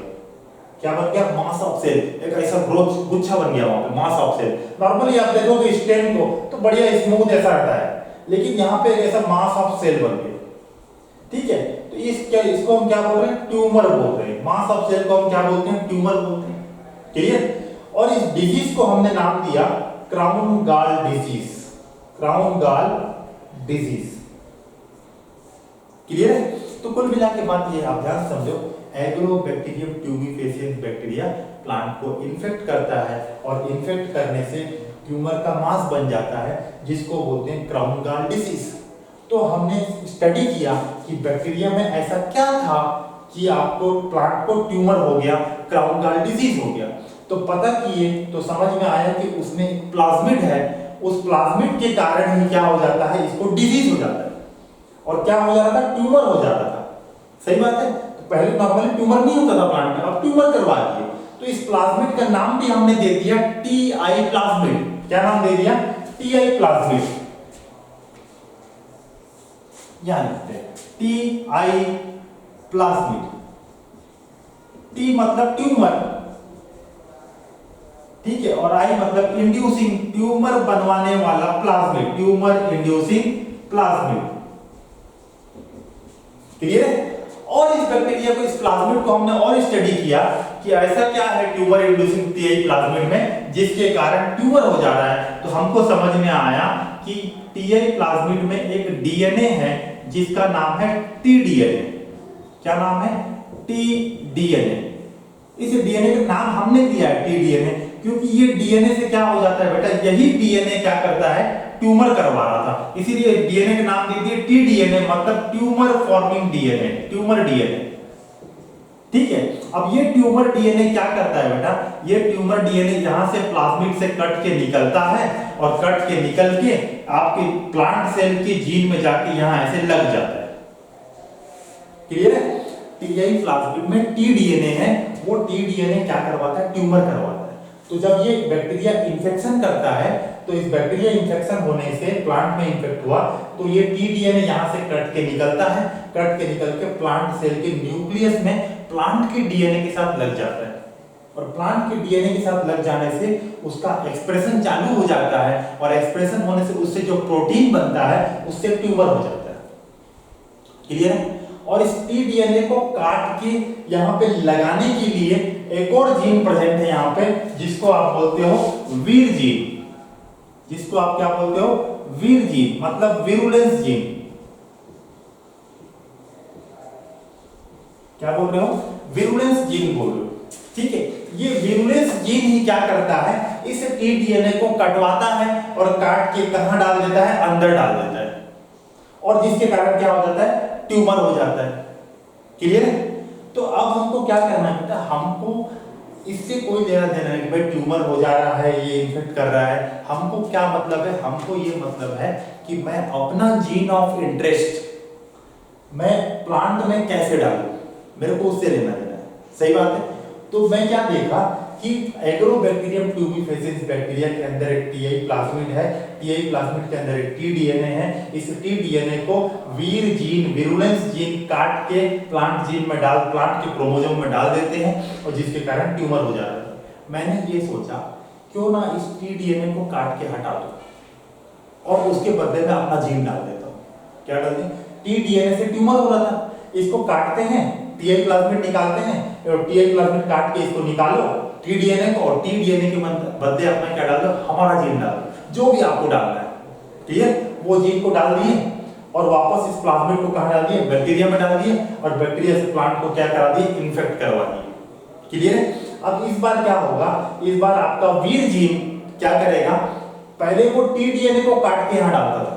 क्या बन गया, मास ऑफ सेल, एक ऐसा ग्रोथ गुच्छा बन गया वहां पे, मास ऑफ सेल। नॉर्मली आप देखोगे स्टेम को तो बढ़िया स्मूथ ऐसा रहता है, लेकिन यहाँ पे ऐसा मास ऑफ सेल बन गया, ठीक है। तो इसको हम क्या बोल रहे हैं, ट्यूमर बोल रहे हैं। मास ऑफ सेल को हम क्या बोलते हैं, ट्यूमर बोलते हैं, क्लियर। और इस डिजीज को हमने नाम दिया crown gall disease, crown gall disease, clear है। तो कुल मिला के बात ये आप ध्यान समझो, एग्रोबैक्टीरियम ट्यूबिफेसियंस बैक्टीरिया प्लांट को इन्फेक्ट करता है और इन्फेक्ट करने से ट्यूमर का मास बन जाता है, जिसको बोलते हैं क्राउन गॉल डिजीज। तो हमने स्टडी किया कि बैक्टीरिया में ऐसा क्या था कि आपको प्लांट को ट्यूमर हो गया, क्राउन गॉल डिजीज हो गया। तो पता किए तो समझ में आया कि उसमें एक प्लाज्मिड है, उस प्लाज्मिड के कारण ही क्या हो जाता है, इसको डिजीज हो जाता है। और क्या हो जाता था, ट्यूमर हो जाता था, सही बात है। तो पहले नॉर्मली ट्यूमर नहीं होता था प्लांट में, अब ट्यूमर करवा दिए। तो इस प्लाज्मिड का नाम भी हमने दे दिया टीआई प्लाज्मिड। क्या नाम दे दिया, टीआई प्लाज्मिड। यहां लिखते हैं टीआई प्लाज्मिड। टी मतलब ट्यूमर, ठीक है, और आई मतलब इंड्यूसिंग, ट्यूमर बनवाने वाला plasmid, tumour inducing plasmid, clear है। और इस बैक्टीरिया को, इस प्लाज्मिड को हमने और स्टडी किया कि ऐसा क्या है ट्यूमर इंड्यूसिंग टीआई प्लाज्मिड में जिसके कारण ट्यूमर हो जा रहा है। तो हमको समझ में आया कि टीआई प्लाज्मिड में एक डीएनए है जिसका नाम है टीडीएनए। क्या नाम है, टीडीएनए। इस डीएनए का नाम हमने दिया है टीडीएनए क्योंकि ये डीएनए से क्या हो जाता है बेटा, यही डीएनए क्या करता है, ट्यूमर करवा रहा था, इसीलिए डीएनए का नाम दे दिया टीडीएनए, मतलब tumour forming DNA, tumour DNA, ठीक है। अब ये ट्यूमर डीएनए क्या करता है बेटा, ये ट्यूमर डीएनए यहां से प्लाज्मिड से कट के निकलता है और कट के निकल के आपके प्लांट सेल के जीन में जाके यहां ऐसे लग जाता है, क्लियर है। टीआई प्लाज्मिड में टीडीएनए है, वो टीडीएनए क्या करवाता है, ट्यूमर करवाता है। तो जब ये बैक्टीरिया इन्फेक्शन करता है, तो इस बैक्टीरिया इन्फेक्शन होने से प्लांट में इन्फेक्ट हुआ तो ये टीडीएनए यहां से कट के निकलता है, कट के निकल के प्लांट सेल के न्यूक्लियस में प्लांट के डीएनए के साथ लग जाता है। और प्लांट के डीएनए के साथ लग जाने से उसका एक्सप्रेशन चालू हो जाता है और एक्सप्रेशन होने से उससे जो प्रोटीन बनता है उससे ट्यूमर हो जाता है, क्लियर है। और इस टीडीएनए को काट के यहाँ पे लगाने के लिए एक और जीन प्रेजेंट है यहाँ पे, जिसको आप बोलते हो वीर जीन, जिसको आप क्या बोलते हो, वीर जीन, मतलब विरुलेंस जीन। क्या बोल रहे हो, विरुलेंस जीन बोल रहे हो, ठीक है। ये विरुलेंस जीन ही क्या करता है, इस टीडीएनए को कटवाता है और काट के कहां डाल देता है, अंदर डाल देता है, और जिसके कारण क्या हो जाता है, ट्यूमर हो जाता है, क्लियर है। तो अब हमको क्या करना है बेटा, हमको इससे कोई लेना देना नहीं कि भाई ट्यूमर हो जा रहा है, ये इन्फेक्ट कर रहा है। हमको क्या मतलब है, हमको ये मतलब है कि मैं अपना जीन ऑफ इंटरेस्ट मैं प्लांट में कैसे डालूं, मेरे को उससे लेना देना है, सही बात है। तो मैं क्या देखा कि एग्रोबैक्टीरियम ट्यूबिफेसियंस बैक्टीरिया के अंदर एक टीआई प्लाज्मिड है, टीआई प्लाज्मिड के अंदर एक टीडीएनए है। इस टीडीएनए को वीर जीन, विरुलेंस जीन काट के प्लांट जीन में डाल, प्लांट के क्रोमोसोम में डाल देते हैं और जिसके कारण ट्यूमर हो जाता है। मैंने ये सोचा क्यों ना इस टीडीएनए को काट के हटा दो और उसके बदले में अपना जीन डाल देता हूँ। क्या डाल दें, टीडीएनए से ट्यूमर हो रहा था, इसको काटते हैं, टीआई प्लाज्मिड निकालते हैं और टीआई प्लाज्मिड काट के इसको निकालो टीडीएनए को, और टीडीएनए के बदले अपना क्या डाल दो, हमारा जीन डाल दो, जो भी आपको डालना है, ठीक है। वो जीन को डाल दिए और वापस इस प्लाज्मिड को कहां डाल दिए, बैक्टीरिया में डाल दिए और बैक्टीरिया से प्लांट को क्या करा दिए, इन्फेक्ट करवा दिए, क्लियर है। अब इस बार क्या होगा, इस बार आपका वीर जीन क्या करेगा, पहले वो टीडीएनए को काट के यहां डालता था,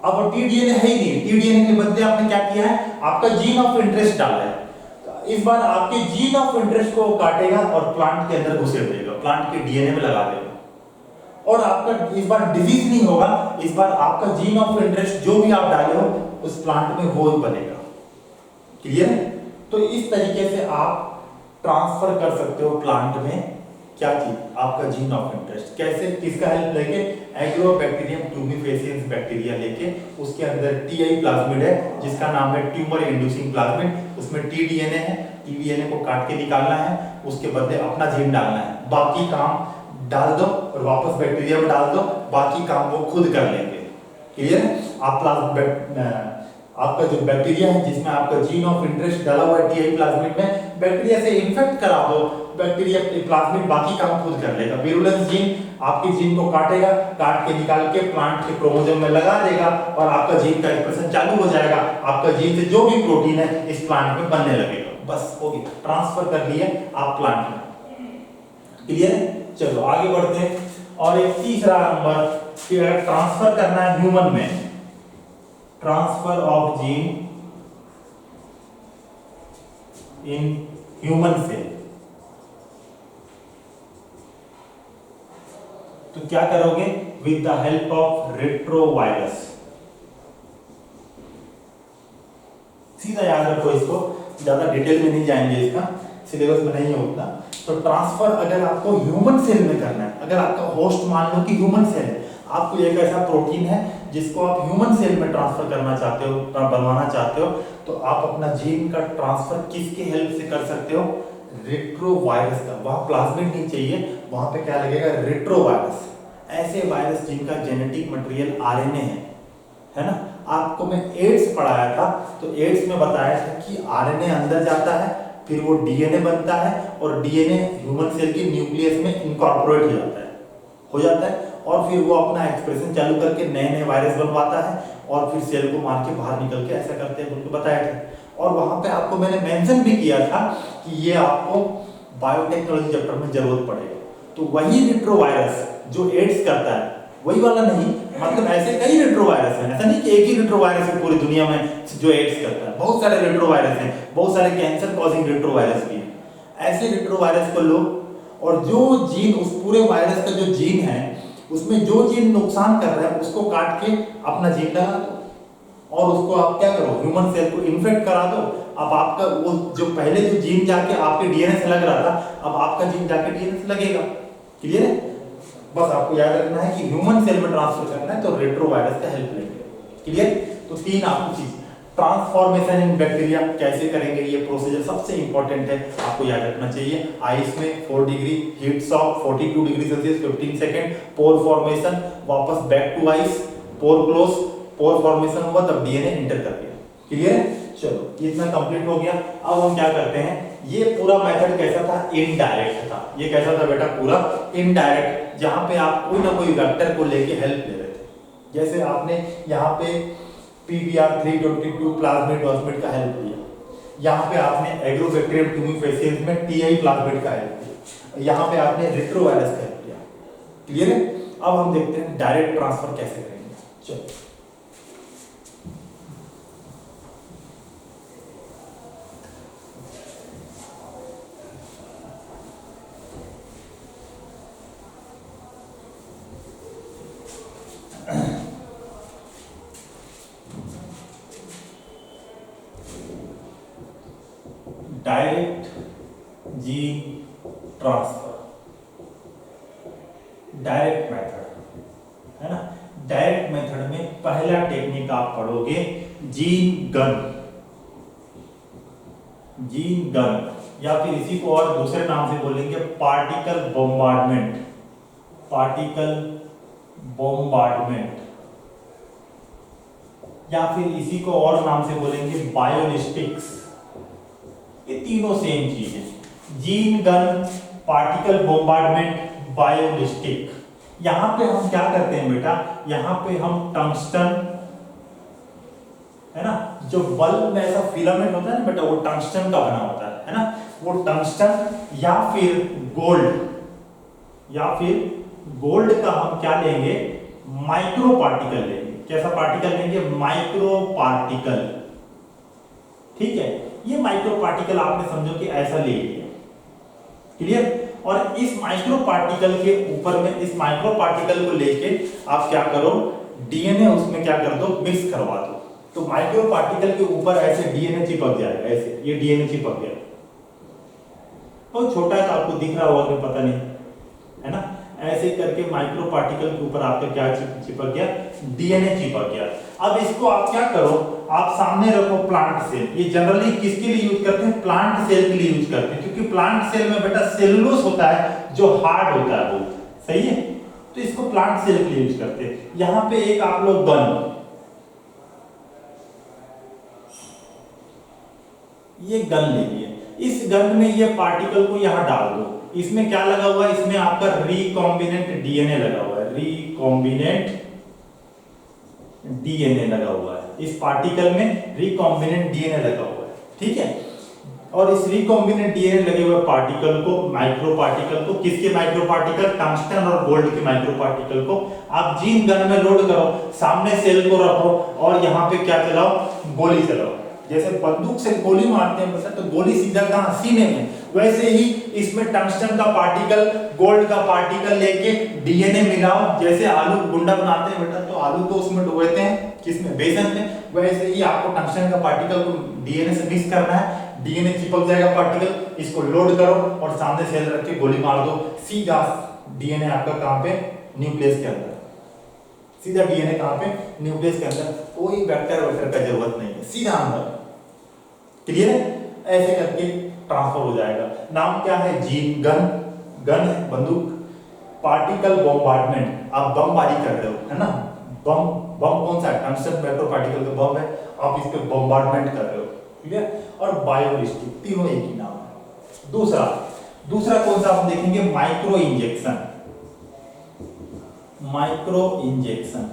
अब टीडीएनए है ही नहीं, टीडीएनए के बदले आपने क्या किया है, आपका जीन ऑफ इंटरेस्ट डाला है। इस बार आपके जीन ऑफ इंटरेस्ट को काटेगा और प्लांट के अंदर घुसेड़ देगा, प्लांट के डीएनए में लगा देगा, और आपका इस बार डिजीज नहीं होगा, इस बार आपका जीन ऑफ इंटरेस्ट जो भी आप डाले हो उस प्लांट में वो बनेगा, क्लियर है। तो इस तरीके से आप ट्रांसफर कर सकते हो प्लांट में क्या चीज, आपका जीन ऑफ इंटरेस्ट। कैसे, किसका हेल्प लेके, एग्रोबैक्टीरियम ट्यूबिफेसियंस बैक्टीरिया लेके, उसके अंदर टीआई प्लाज्मिड है जिसका नाम है ट्यूमर इंड्यूसिंग प्लाज्मिड, उसमें टीडीएनए है, टीडीएनए को काट के निकालना है, उसके बदले अपना जीन डालना है, बाकी काम डाल दो और वापस बैक्टीरिया में डाल दो, बाकी काम वो खुद कर लेंगे। क्लियर है? आपका जो बैक्टीरिया है जिसमें आपका जीन ऑफ इंटरेस्ट डाला हुआ है टीआई प्लाज्मिड में, बैक्टीरिया से इन्फेक्ट करा दो, बैक्टीरिया प्लाज्मिड बाकी काम खुद कर लेगा। विरुलेंस जीन आपके जीन को काटेगा, काट के निकाल के प्लांट के क्रोमोसोम में लगा देगा और आपका जीन का एक्सप्रेशन चालू हो जाएगा। आपका जीन से जो भी प्रोटीन है इस प्लांट में बनने लगेगा, बस हो गया, ट्रांसफर कर लिए आप प्लांट में। क्लियर है? चलो आगे बढ़ते हैं। और एक तीसरा नंबर कि अगर ट्रांसफर करना है ह्यूमन में, transfer of gene in human cell, तो क्या करोगे, with the help of retrovirus. सीधा याद रखो इसको, ज्यादा डिटेल में नहीं जाएंगे, इसका सिलेबस में नहीं है उतना। तो ट्रांसफर अगर आपको ह्यूमन सेल में करना है, अगर आपका होस्ट मान लो कि ह्यूमन सेल है, आपको एक ऐसा प्रोटीन है जिसको आप ह्यूमन सेल में ट्रांसफर करना चाहते हो, बनवाना चाहते हो, तो आप अपना जीन का ट्रांसफर किसके हेल्प से कर सकते हो, रेट्रोवायरस का। वहां प्लाज्मिड नहीं चाहिए, वहां पे क्या लगेगा, रेट्रोवायरस। ऐसे वायरस जिनका जेनेटिक मटेरियल आरएनए है ना। आपको मैं एड्स पढ़ाया था, तो एड्स में बताया था कि आरएनए अंदर जाता है, फिर वो डीएनए बनता है और डीएनए ह्यूमन सेल के न्यूक्लियस में इनकॉर्पोरेट हो जाता है और फिर वो अपना एक्सप्रेशन चालू करके नए नए वायरस बनवाता है और फिर सेल को मार के बाहर निकल के ऐसा करते हैं, उनको बताया था। और वहां पे आपको मैंने मेंशन भी किया था कि ये आपको बायोटेक्नोलॉजी चैप्टर में जरूरत पड़ेगा। तो वही रेट्रोवायरस जो एड्स करता है, वही वाला नहीं, मतलब ऐसे कई रेट्रोवायरस हैं, ऐसा नहीं कि एक ही रेट्रोवायरस है पूरी दुनिया में जो एड्स करता है, बहुत सारे रेट्रोवायरस हैं, बहुत सारे कैंसर कॉजिंग रेट्रोवायरस भी हैं। ऐसे रेट्रोवायरस को लो और जो जीन, उस पूरे वायरस का जो जीन है उसमें जो जीन नुकसान कर रहा है उसको काट के अपना जीन लगा दो और उसको आप क्या करो, ह्यूमन सेल को इन्फेक्ट करा दो। अब आपका वो जो पहले जो जीन जाके आपके डीएनए से लग रहा था, अब आपका जीन जाके डीएनए से लगेगा। क्लियर है? बस आपको याद रखना है कि ह्यूमन सेल में ट्रांसफर करना है तो रेट्रोवायरस का हेल्प लेंगे। क्लियर? तो तीन आपकी चीज, ट्रांसफॉर्मेशन इन बैक्टीरिया कैसे करेंगे, ये प्रोसीजर सबसे इंपॉर्टेंट है, आपको याद रखना चाहिए। आइस में 4 degree heat shock, 42 degree celsius 15 second, pore formation, वापस back to ice, pore close, pore formation हुआ तब डीएनए एंटर कर दिया। क्लियर है? चलो इतना कंप्लीट हो गया। अब हम क्या करते हैं, ये पूरा मेथड कैसा था, इनडायरेक्ट था। ये कैसा था बेटा, पूरा इनडायरेक्ट, जहां पे आप कोई ना कोई वेक्टर को लेके हेल्प ले रहे थे। जैसे आपने यहाँ पे PBr 322 प्लाज्मिड ऑस्मिड का हेल्प लिया, यहाँ पे आपने एग्रोबैक्टीरियम ट्यूबिफेसियंस में टीआई प्लाज्मिड का हेल्प लिया, यहाँ पे आपने रेट्रोवायरस का हेल्प लिया। क्लियर है? अब हम देखते हैं डायरेक्ट ट्रांसफर कैसे करेंगे। चलो direct gene transfer, direct method है ना। डायरेक्ट मेथड में पहला टेक्निक आप पढ़ोगे जीन गन, जीन गन, या फिर इसी को और दूसरे नाम से बोलेंगे पार्टिकल बॉम्बार्डमेंट, पार्टिकल बॉम्बार्डमेंट, या फिर इसी को और नाम से बोलेंगे बायोलिस्टिक्स। ये तीनों सेम चीज है, gene gun, particle bombardment, biolistic. यहां पे हम क्या करते हैं बेटा, यहां पे हम टंगस्टन है ना, जो बल्ब में ऐसा फिलामेंट होता है ना बेटा, वो टंगस्टन का बना होता है ना, वो टंगस्टन या फिर गोल्ड, या फिर गोल्ड का हम क्या लेंगे, माइक्रो पार्टिकल लेंगे। कैसा पार्टिकल लेंगे, माइक्रो पार्टिकल। ठीक है, ये माइक्रो पार्टिकल आपने समझो कि ऐसा ले लिया। क्लियर? और इस माइक्रो पार्टिकल के ऊपर में, इस माइक्रो पार्टिकल को लेके आप क्या करो, डीएनए उसमें क्या कर दो, मिक्स करवा दो। तो माइक्रो पार्टिकल के ऊपर ऐसे डीएनए चिपक जाएगा, ऐसे ये डीएनए चिपक गया। बहुत छोटा है तो आपको दिख रहा होगा कि पता नहीं, है ना। ऐसे करके माइक्रो पार्टिकल के ऊपर आपका क्या चिपक गया, डीएनए चिपक गया। अब इसको आप क्या करो, आप सामने रखो प्लांट सेल। ये जनरली किसके लिए यूज करते हैं, प्लांट सेल के लिए यूज करते हैं, क्योंकि प्लांट सेल में बेटा सेलुलोज होता है जो हार्ड होता है बहुत, सही है, तो इसको प्लांट सेल के लिए यूज करते हैं। यहां पे एक आप लोग गन, ये गन ले लिए, इस गन में ये पार्टिकल को यहां डाल दो। इसमें क्या लगा हुआ है, इसमें आपका रिकॉम्बिनेंट डीएनए लगा हुआ है, रिकॉम्बिनेंट डीएनए लगा हुआ है, इस पार्टिकल में रिकॉम्बिनेंट डीएनए लगा हुआ है, ठीक है। और इस रिकॉम्बिनेंट डीएनए लगे हुए पार्टिकल को, माइक्रो पार्टिकल को, किसके माइक्रो पार्टिकल, टंगस्टन और गोल्ड के माइक्रो पार्टिकल को आप जीन गन में लोड करो, सामने सेल को रखो और यहाँ पे क्या चलाओ, गोली चलाओ। जैसे बंदूक से गोली मारते हैं बेटा, तो गोली सीधा कहां, सीने में, वैसे ही इसमें टंगस्टन का पार्टिकल, गोल्ड का पार्टिकल लेके डीएनए मिलाओ। जैसे आलू गुंडा बनाते हैं बेटा, तो आलू को उसमें डुबोते हैं, किसमें, बेसन में, वैसे ही आपको टंगस्टन का पार्टिकल को डीएनए से मिक्स करना है, डीएनए चिपक जाएगा पार्टिकल, इसको लोड करो और सामने सेल रख के गोली मार दो, सीधा डीएनए आपका कहां पे, न्यूक्लियस के अंदर, सीधा डीएनए कहां पे, न्यूक्लियस के अंदर, कोई वेक्टर का जरूरत नहीं है, सीधा अंदर, क्लियर है। ऐसे करके ट्रांसफर हो जाएगा। नाम क्या है, जीन गन, गन बंदूक, पार्टिकल बॉम्बार्डमेंट, आप बमबारी कर रहे हो, है ना, बम, बम कौन सा है, टंगस्टन माइक्रो पार्टिकल का बम है, आप इस पे बॉम्बार्डमेंट कर रहे हो, क्लियर। और बायोलिस्टिक, तीनों एक ही नाम है। दूसरा कौन सा आप देखेंगे, micro injection, micro injection.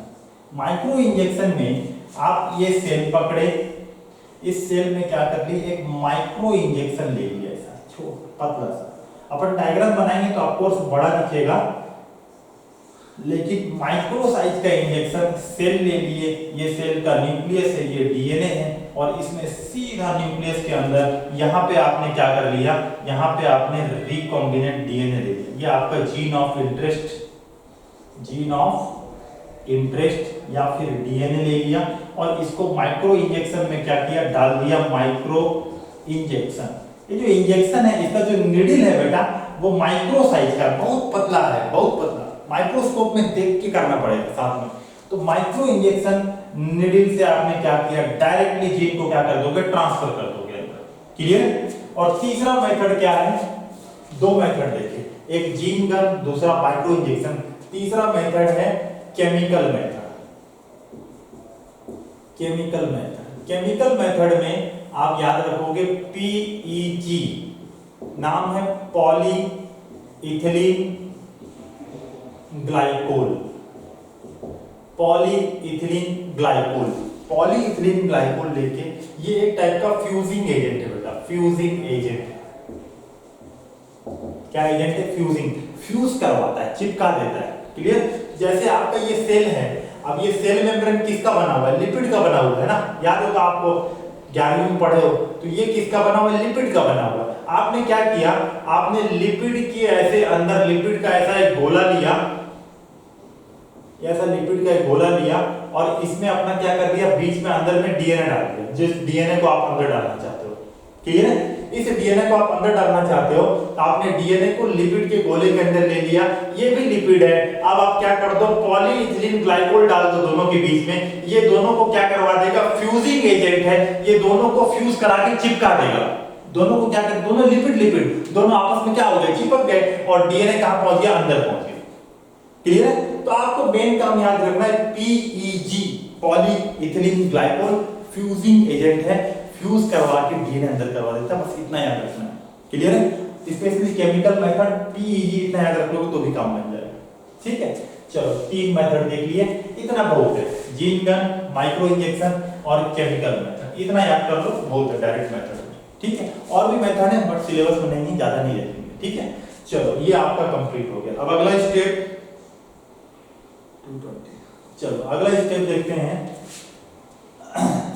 Micro injection में आप ये सेल पकड़े, इस सेल में क्या कर ली, एक माइक्रो इंजेक्शन ले लिया, ऐसा पतला सा। अपन डायग्राम बनाएंगे तो आपको बड़ा दिखेगा, लेकिन माइक्रो साइज का इंजेक्शन, सेल ले लिए, ये सेल का न्यूक्लियस है, ये डीएनए है, और इसमें सीधा न्यूक्लियस के अंदर यहाँ पे आपने क्या कर लिया, यहाँ पे आपने रिकॉम्बिनेंट डीएनए ले लिया, ये आपका gene of interest, gene of interest या फिर डीएनए ले लिया, और इसको माइक्रो इंजेक्शन में क्या किया, डाल दिया माइक्रो इंजेक्शन। ये जो इंजेक्शन है, इसका जो निडल है बेटा, वो माइक्रो साइज का, बहुत पतला है, बहुत पतला, माइक्रोस्कोप में देख के करना पड़ेगा साथ में। तो माइक्रो इंजेक्शन निडल से आपने क्या किया, डायरेक्टली जीन को क्या कर दोगे, ट्रांसफर कर दोगे अंदर, क्लियर। और तीसरा मेथड क्या है, दो मेथड देखिए, एक जीन गन, दूसरा माइक्रो इंजेक्शन। तीसरा मेथड है chemical method. Chemical method, chemical method में आप याद रखोगे पीईजी, नाम है poly ethylene glycol, poly ethylene glycol, poly ethylene glycol लेके, ये एक टाइप का फ्यूजिंग एजेंट है बेटा, फ्यूजिंग एजेंट। क्या एजेंट है, फ्यूजिंग, फ्यूज करवाता है, चिपका देता है, क्लियर। जैसे आपका ये सेल है, अब ये सेल मेम्ब्रेन किसका बना हुआ है, लिपिड का बना हुआ है ना, याद होगा आपको 11वीं में पढ़े हो, तो ये किसका बना हुआ है, लिपिड का बना हुआ है। आपने क्या किया, आपने लिपिड के ऐसे अंदर, लिपिड का ऐसा एक गोला लिया, ऐसा लिपिड का एक गोला लिया, और इसमें अपना क्या कर दिया, बीच में अंदर में डीएनए डाल दिया, जिस डीएनए को आप अंदर डालना चाहते हो, क्लियर है। इस डीएनए को आप अंदर डालना चाहते हो, तो आपने डीएनए को लिपिड के गोले के अंदर ले लिया, ये भी लिपिड है। अब आप क्या कर दो, पॉलीइथिलीन ग्लाइकोल डाल दो दोनों के बीच में, ये दोनों को क्या करवा देगा, फ्यूजिंग एजेंट है, ये दोनों को फ्यूज करा के चिपका देगा। दोनों को क्या कर, दोनों लिपिड लिपिड दोनों आपस में क्या हो गए, चिपक गए, और डीएनए कहां पहुंच गया, अंदर पहुंच गया, क्लियर है। तो आपको मेन काम याद रखना है, PEG, polyethylene glycol, fusing agent है, फ्यूज करवा के डीएनए अंदर करवा देता है, बस इतना याद रखना है, क्लियर है। स्पेशली केमिकल मेथड पीईजी इतना याद रख लोगे तो भी काम बन जाएगा, ठीक है। चलो 3 मेथड देख लिए, इतना बहुत है, जीन गन, माइक्रो इंजेक्शन और केमिकल मेथड, इतना याद कर लो, बहुत है, डायरेक्ट मेथड, ठीक है। और भी मेथड है बट सिलेबस में नहीं, ज्यादा नहीं देखेंगे, ठीक है। चलो ये आपका कंप्लीट हो गया। अब अगला स्टेप 220, चलो अगला स्टेप देखते हैं,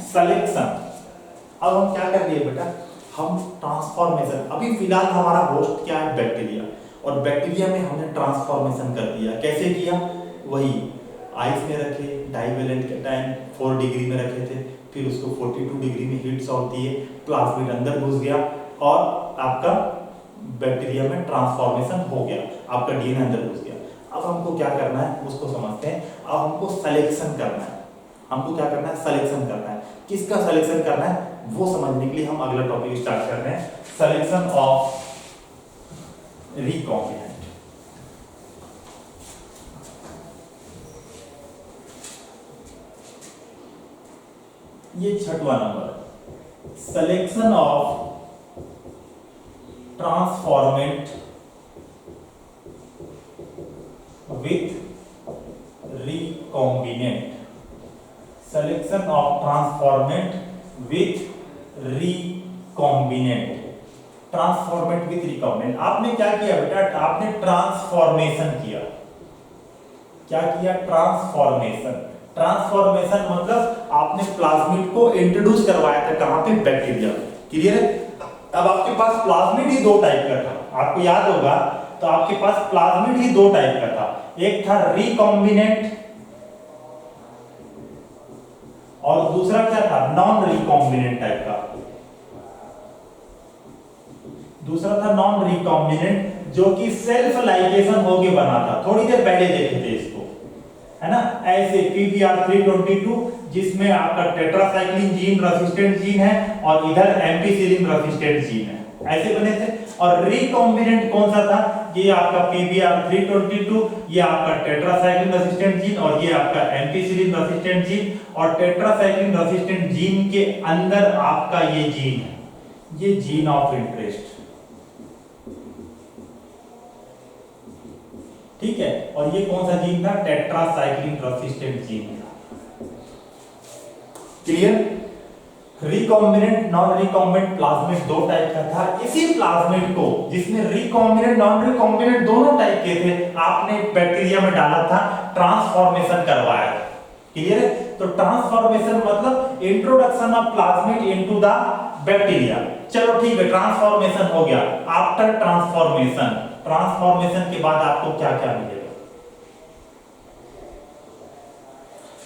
सिलेक्शन। अब हम क्या कर रहे हैं बेटा, हम ट्रांसफॉर्मेशन, अभी फिलहाल हमारा होस्ट क्या है, बैक्टीरिया, और बैक्टीरिया में हमने ट्रांसफॉर्मेशन कर दिया। कैसे किया, वही आइस में रखे, डाइवेलेंट के टाइम 4 डिग्री में रखे थे, फिर उसको 42 डिग्री में हीट सॉल्व दिए, प्लाज्मिड अंदर घुस गया और आपका बैक्टीरिया में ट्रांसफॉर्मेशन हो गया, आपका डीएनए अंदर घुस गया। अब हमको क्या करना है उसको समझते हैं। अब हमको सिलेक्शन करना है, हमको क्या करना है, सिलेक्शन करना है। किसका सिलेक्शन करना है वो समझने के लिए हम अगला टॉपिक स्टार्ट कर रहे हैं, सिलेक्शन ऑफ रिकॉम्बिनेंट। ये छठवां number, selection of transformant with recombinant, selection of transformant with recombinant, transformant with recombinant. आपने क्या किया बेटा, आपने ट्रांसफॉर्मेशन किया। क्या किया, ट्रांसफॉर्मेशन। ट्रांसफॉर्मेशन मतलब आपने प्लाज्मिड को इंट्रोड्यूस करवाया था कहां पे, बैक्टीरिया। क्लियर है। अब आपके पास प्लाज्मिड ही दो टाइप का था, आपको याद होगा, तो आपके पास प्लाज्मिड ही दो टाइप का था, एक था रिकॉम्बिनेंट और दूसरा क्या था, नॉन रिकॉम्बिनेंट टाइप का। दूसरा था नॉन रिकॉम्बिनेंट जो कि सेल्फ लाइगेशन होके बना था, थोड़ी देर पहले देखे थे इसको, है ना। ऐसे PBr322 जिसमें आपका टेट्रासाइक्लिन जीन रेसिस्टेंट जीन है और इधर एम्पिसिलिन रेसिस्टेंट जीन है, ऐसे बने थे। और रिकॉम्बिनेंट कौन सा था, ये आपका PBr322, ये आपका टेट्रासाइक्लिन रेसिस्टेंट जीन और ये आपका एम्पिसिलिन रेसिस्टेंट जीन। और टेट्रासाइक्लिन रेसिस्टेंट जीन के अंदर आपका ये जीन है, ये जीन ऑफ इंटरेस्ट, ठीक है। और ये कौन सा जीन था, टेट्रासाइक्लिन रेसिस्टेंट जीन था। Clear. Recombinant non recombinant plasmid दो टाइप का था। इसी प्लाज्मिड को, जिसमें रिकॉम्बिनेंट नॉन रिकॉम्बिनेंट दोनों टाइप के थे, आपने बैक्टीरिया में डाला था, ट्रांसफॉर्मेशन करवाया। क्लियर है। तो ट्रांसफॉर्मेशन मतलब introduction of plasmid into the bacteria. चलो ठीक है, ट्रांसफॉर्मेशन हो गया। आफ्टर ट्रांसफॉर्मेशन, ट्रांसफॉर्मेशन के बाद आपको क्या क्या मिलेगा,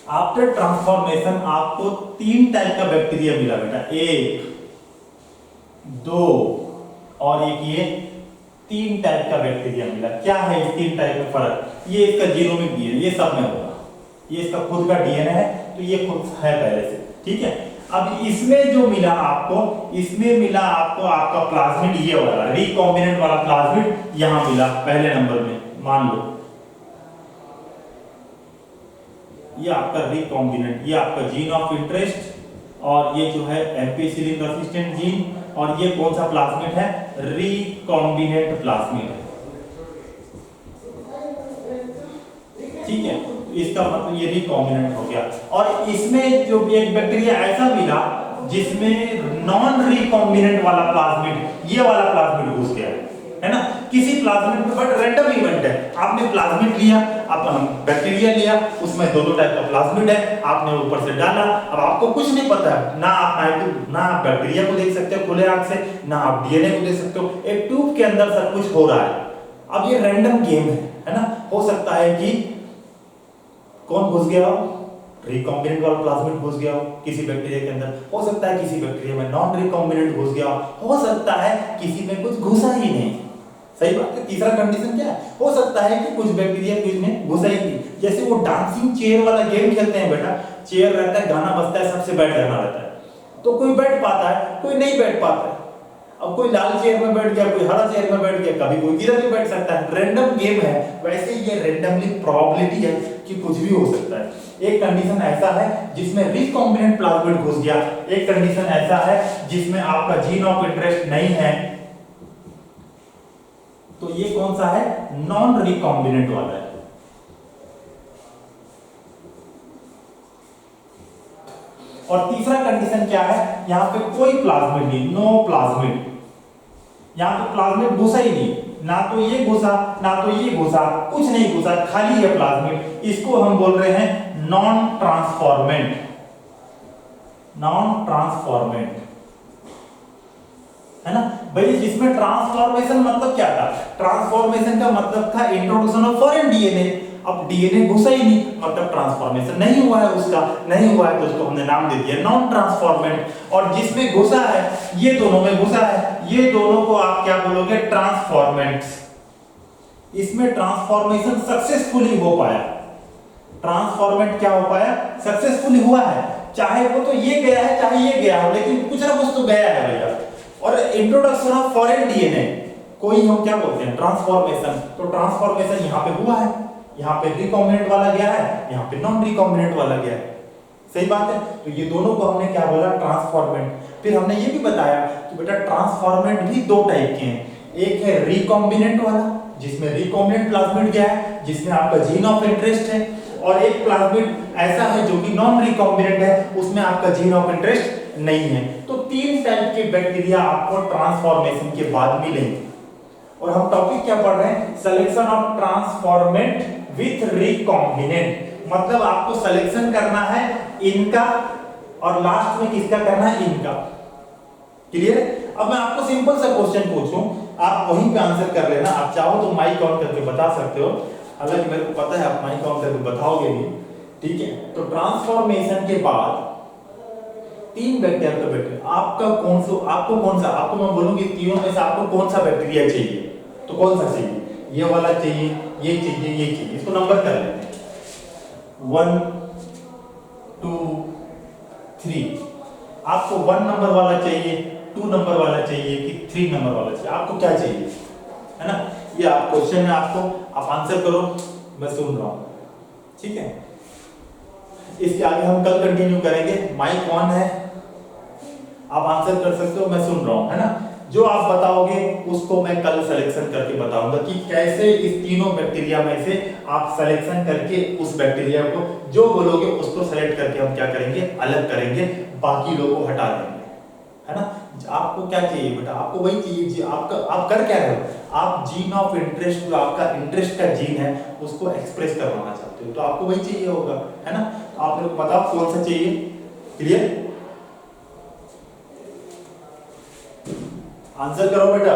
आफ्टर ट्रांसफॉर्मेशन आपको तीन टाइप का बैक्टीरिया मिला बेटा, एक, दो और एक, ये तीन टाइप का बैक्टीरिया मिला। क्या है इस तीन टाइप में फर्क, ये इसका जीनोमिक डीएनए, ये सब में होगा, ये इसका खुद का डीएनए है, तो ये खुद है पहले से, ठीक है। अब इसमें जो मिला आपको, इसमें मिला आपको आपका प्लाज्मिड, ये वाला रिकॉम्बिनेंट वाला प्लाज्मिड यहां मिला पहले नंबर में, मान लो ये आपका रिकॉम्बिनेंट, ये आपका जीन ऑफ इंटरेस्ट, और ये जो है एम्पिसिलिन रेसिस्टेंट जीन, और ये कौन सा प्लाज्मिड है, रिकॉम्बिनेंट प्लाज्मिड, ठीक है। इसका मतलब ये रिकॉम्बिनेंट हो गया। और इसमें जो एक बैक्टीरिया ऐसा मिला जिसमें नॉन रिकॉम्बिनेंट वाला प्लाज्मिड, ये वाला प्लाज्मिड घुस गया, है ना, किसी प्लाज्मिड में, बट रैंडम इवेंट है। आपने प्लाज्मिड लिया, आप बैक्टीरिया लिया, उसमें दोनों टाइप का प्लाज्मिड है, आपने ऊपर से डाला। अब आपको कुछ नहीं पता है, ना आप बैक्टीरिया को देख सकते हो खुले आंख से, ना आप डीएनए को देख सकते हो, एक ट्यूब के अंदर सब कुछ हो रहा है। अब ये रैंडम गेम है ना। हो सकता है कि कौन घुस गया हो, रिकॉम्बिनेंट वाला प्लाज्मिड घुस गया हो किसी बैक्टीरिया के अंदर, हो सकता है किसी बैक्टीरिया में नॉन रिकॉम्बिनेंट घुस गया हो सकता है किसी में कुछ घुसा ही नहीं। सही बात है। तीसरा कंडीशन क्या है, हो सकता है कि कुछ बैक्टीरिया कुछ में घुसा ही नहीं। जैसे वो डांसिंग चेयर वाला गेम खेलते हैं बेटा, चेयर रहता है, गाना बजता है, सबसे बैठ जाना रहता है, तो कोई बैठ पाता है, कोई नहीं बैठ पाता है। अब कोई लाल चेयर में बैठ गया, कोई हरा चेयर में बैठ गया, कभी कोई किधर भी बैठ सकता है, रैंडम गेम है। वैसे ये रैंडमली प्रोबेबिलिटी है कि कुछ भी हो सकता है। एक कंडीशन ऐसा है जिसमें रिकॉम्बिनेंट प्लाज्मिड घुस गया, एक कंडीशन ऐसा है जिसमें आपका जीन ऑफ इंटरेस्ट नहीं है, तो ये कौन सा है, नॉन रिकॉम्बिनेंट वाला है। और तीसरा कंडीशन क्या है, यहां पे कोई प्लाज्मिड नहीं, नो प्लाज्मिड, यहां पे प्लाज्मिड घुसा ही नहीं, ना तो ये घुसा ना तो ये घुसा, कुछ नहीं घुसा, खाली है प्लाज्मिड। इसको हम बोल रहे हैं नॉन ट्रांसफॉर्मेंट, नॉन ट्रांसफॉर्मेंट, है ना भाई। जिसमें ट्रांसफॉर्मेशन मतलब क्या था, ट्रांसफॉर्मेशन का मतलब था इंट्रोडक्शन ऑफ फॉरेन डीएनए। अब डीएनए घुसा ही नहीं, मतलब ट्रांसफॉर्मेशन नहीं हुआ है उसका, नहीं हुआ है तो उसको हमने नाम दे दिया नॉन ट्रांसफॉर्मेंट। और जिसमें घुसा है, ये दोनों में घुसा है, ये दोनों को आप क्या बोलोगे, ट्रांसफॉर्मेंट्स। इसमें ट्रांसफॉर्मेशन सक्सेसफुली हो पाया, ट्रांसफॉर्मेंट क्या हो पाया, सक्सेसफुली हुआ है। चाहे वो तो ये गया है चाहे ये गया हो, लेकिन कुछ ना कुछ तो गया है भैया। और इंट्रोडक्शन ऑफ फॉरेन डीएनए कोई हम क्या बोलते हैं, ट्रांसफॉर्मेशन। तो ट्रांसफॉर्मेशन यहाँ पे हुआ है, यहाँ पे रिकॉम्बिनेंट वाला गया है, यहाँ पे नॉन रिकॉम्बिनेंट वाला गया है, सही बात है। तो ये दोनों को हमने क्या बोला, ट्रांसफॉर्मेंट। फिर हमने ये भी बताया कि बेटा ट्रांसफॉर्मेंट भी दो टाइप के हैं, एक है रिकॉम्बिनेंट वाला जिसमें रिकॉम्बिनेंट प्लाज्मिड गया है, जिसमें आपका जीन ऑफ इंटरेस्ट है, और एक प्लाज्मिड ऐसा है जो कि नॉन रिकॉम्बिनेंट है, उसमें आपका जीन ऑफ इंटरेस्ट नहीं है। तो तीन टाइप के बैक्टीरिया आपको ट्रांसफॉर्मेशन के बाद मिलेंगे। और हम टॉपिक क्या पढ़ रहे हैं, selection of transformant with recombinant. मतलब आपको सिलेक्शन करना है इनका और लास्ट में किसका करना है, इनका। क्लियर है। अब मैं आपको सिंपल सा क्वेश्चन पूछूं, आप वहीं पे आंसर कर लेना। आप चाहो तो माइक ऑन करके बता सकते हो, हालांकि मेरे को पता है आप माइक ऑन करके बताओगे भी, ठीक है। तो ट्रांसफॉर्मेशन के बाद तीन बैक्टीरिया, आपको कौन सा, आपको मैं बोलूंगी तीनों में से आपको कौन सा बैक्टीरिया चाहिए, तो कौन सा चाहिए, ये वाला चाहिए, ये चाहिए, ये चाहिए। इसको नंबर कर लेते हैं 1 2 3। आपको 1 नंबर वाला चाहिए, 2 नंबर वाला चाहिए कि 3 नंबर वाला चाहिए, आपको क्या चाहिए, है ना। ये आप क्वेश्चन है, आपको आप आंसर करो, मैं सुन रहा हूं, ठीक है। इसके आगे हम कल कंटिन्यू करेंगे। माइक ऑन है, आप आंसर कर सकते हो, मैं सुन रहा हूं, है ना। जो आप बताओगे उसको मैं कल सिलेक्शन करके बताऊंगा कि कैसे इस तीनों बैक्टीरिया में से आप सिलेक्शन करके उस बैक्टीरिया को जो बोलोगे उसको सेलेक्ट करके हम क्या करेंगे, अलग करेंगे, बाकी लोगों को हटा देंगे, है ना। आपको क्या चाहिए बेटा, आपको वही चाहिए आपका, आप कर क्या रहे हो, आप जीन ऑफ इंटरेस्ट, जो आपका इंटरेस्ट का जीन है उसको एक्सप्रेस करवाना चाहते हो, तो आपको वही चाहिए होगा, है ना। तो आप लोग बताओ कौन सा चाहिए, क्लियर, आंसर करो बेटा।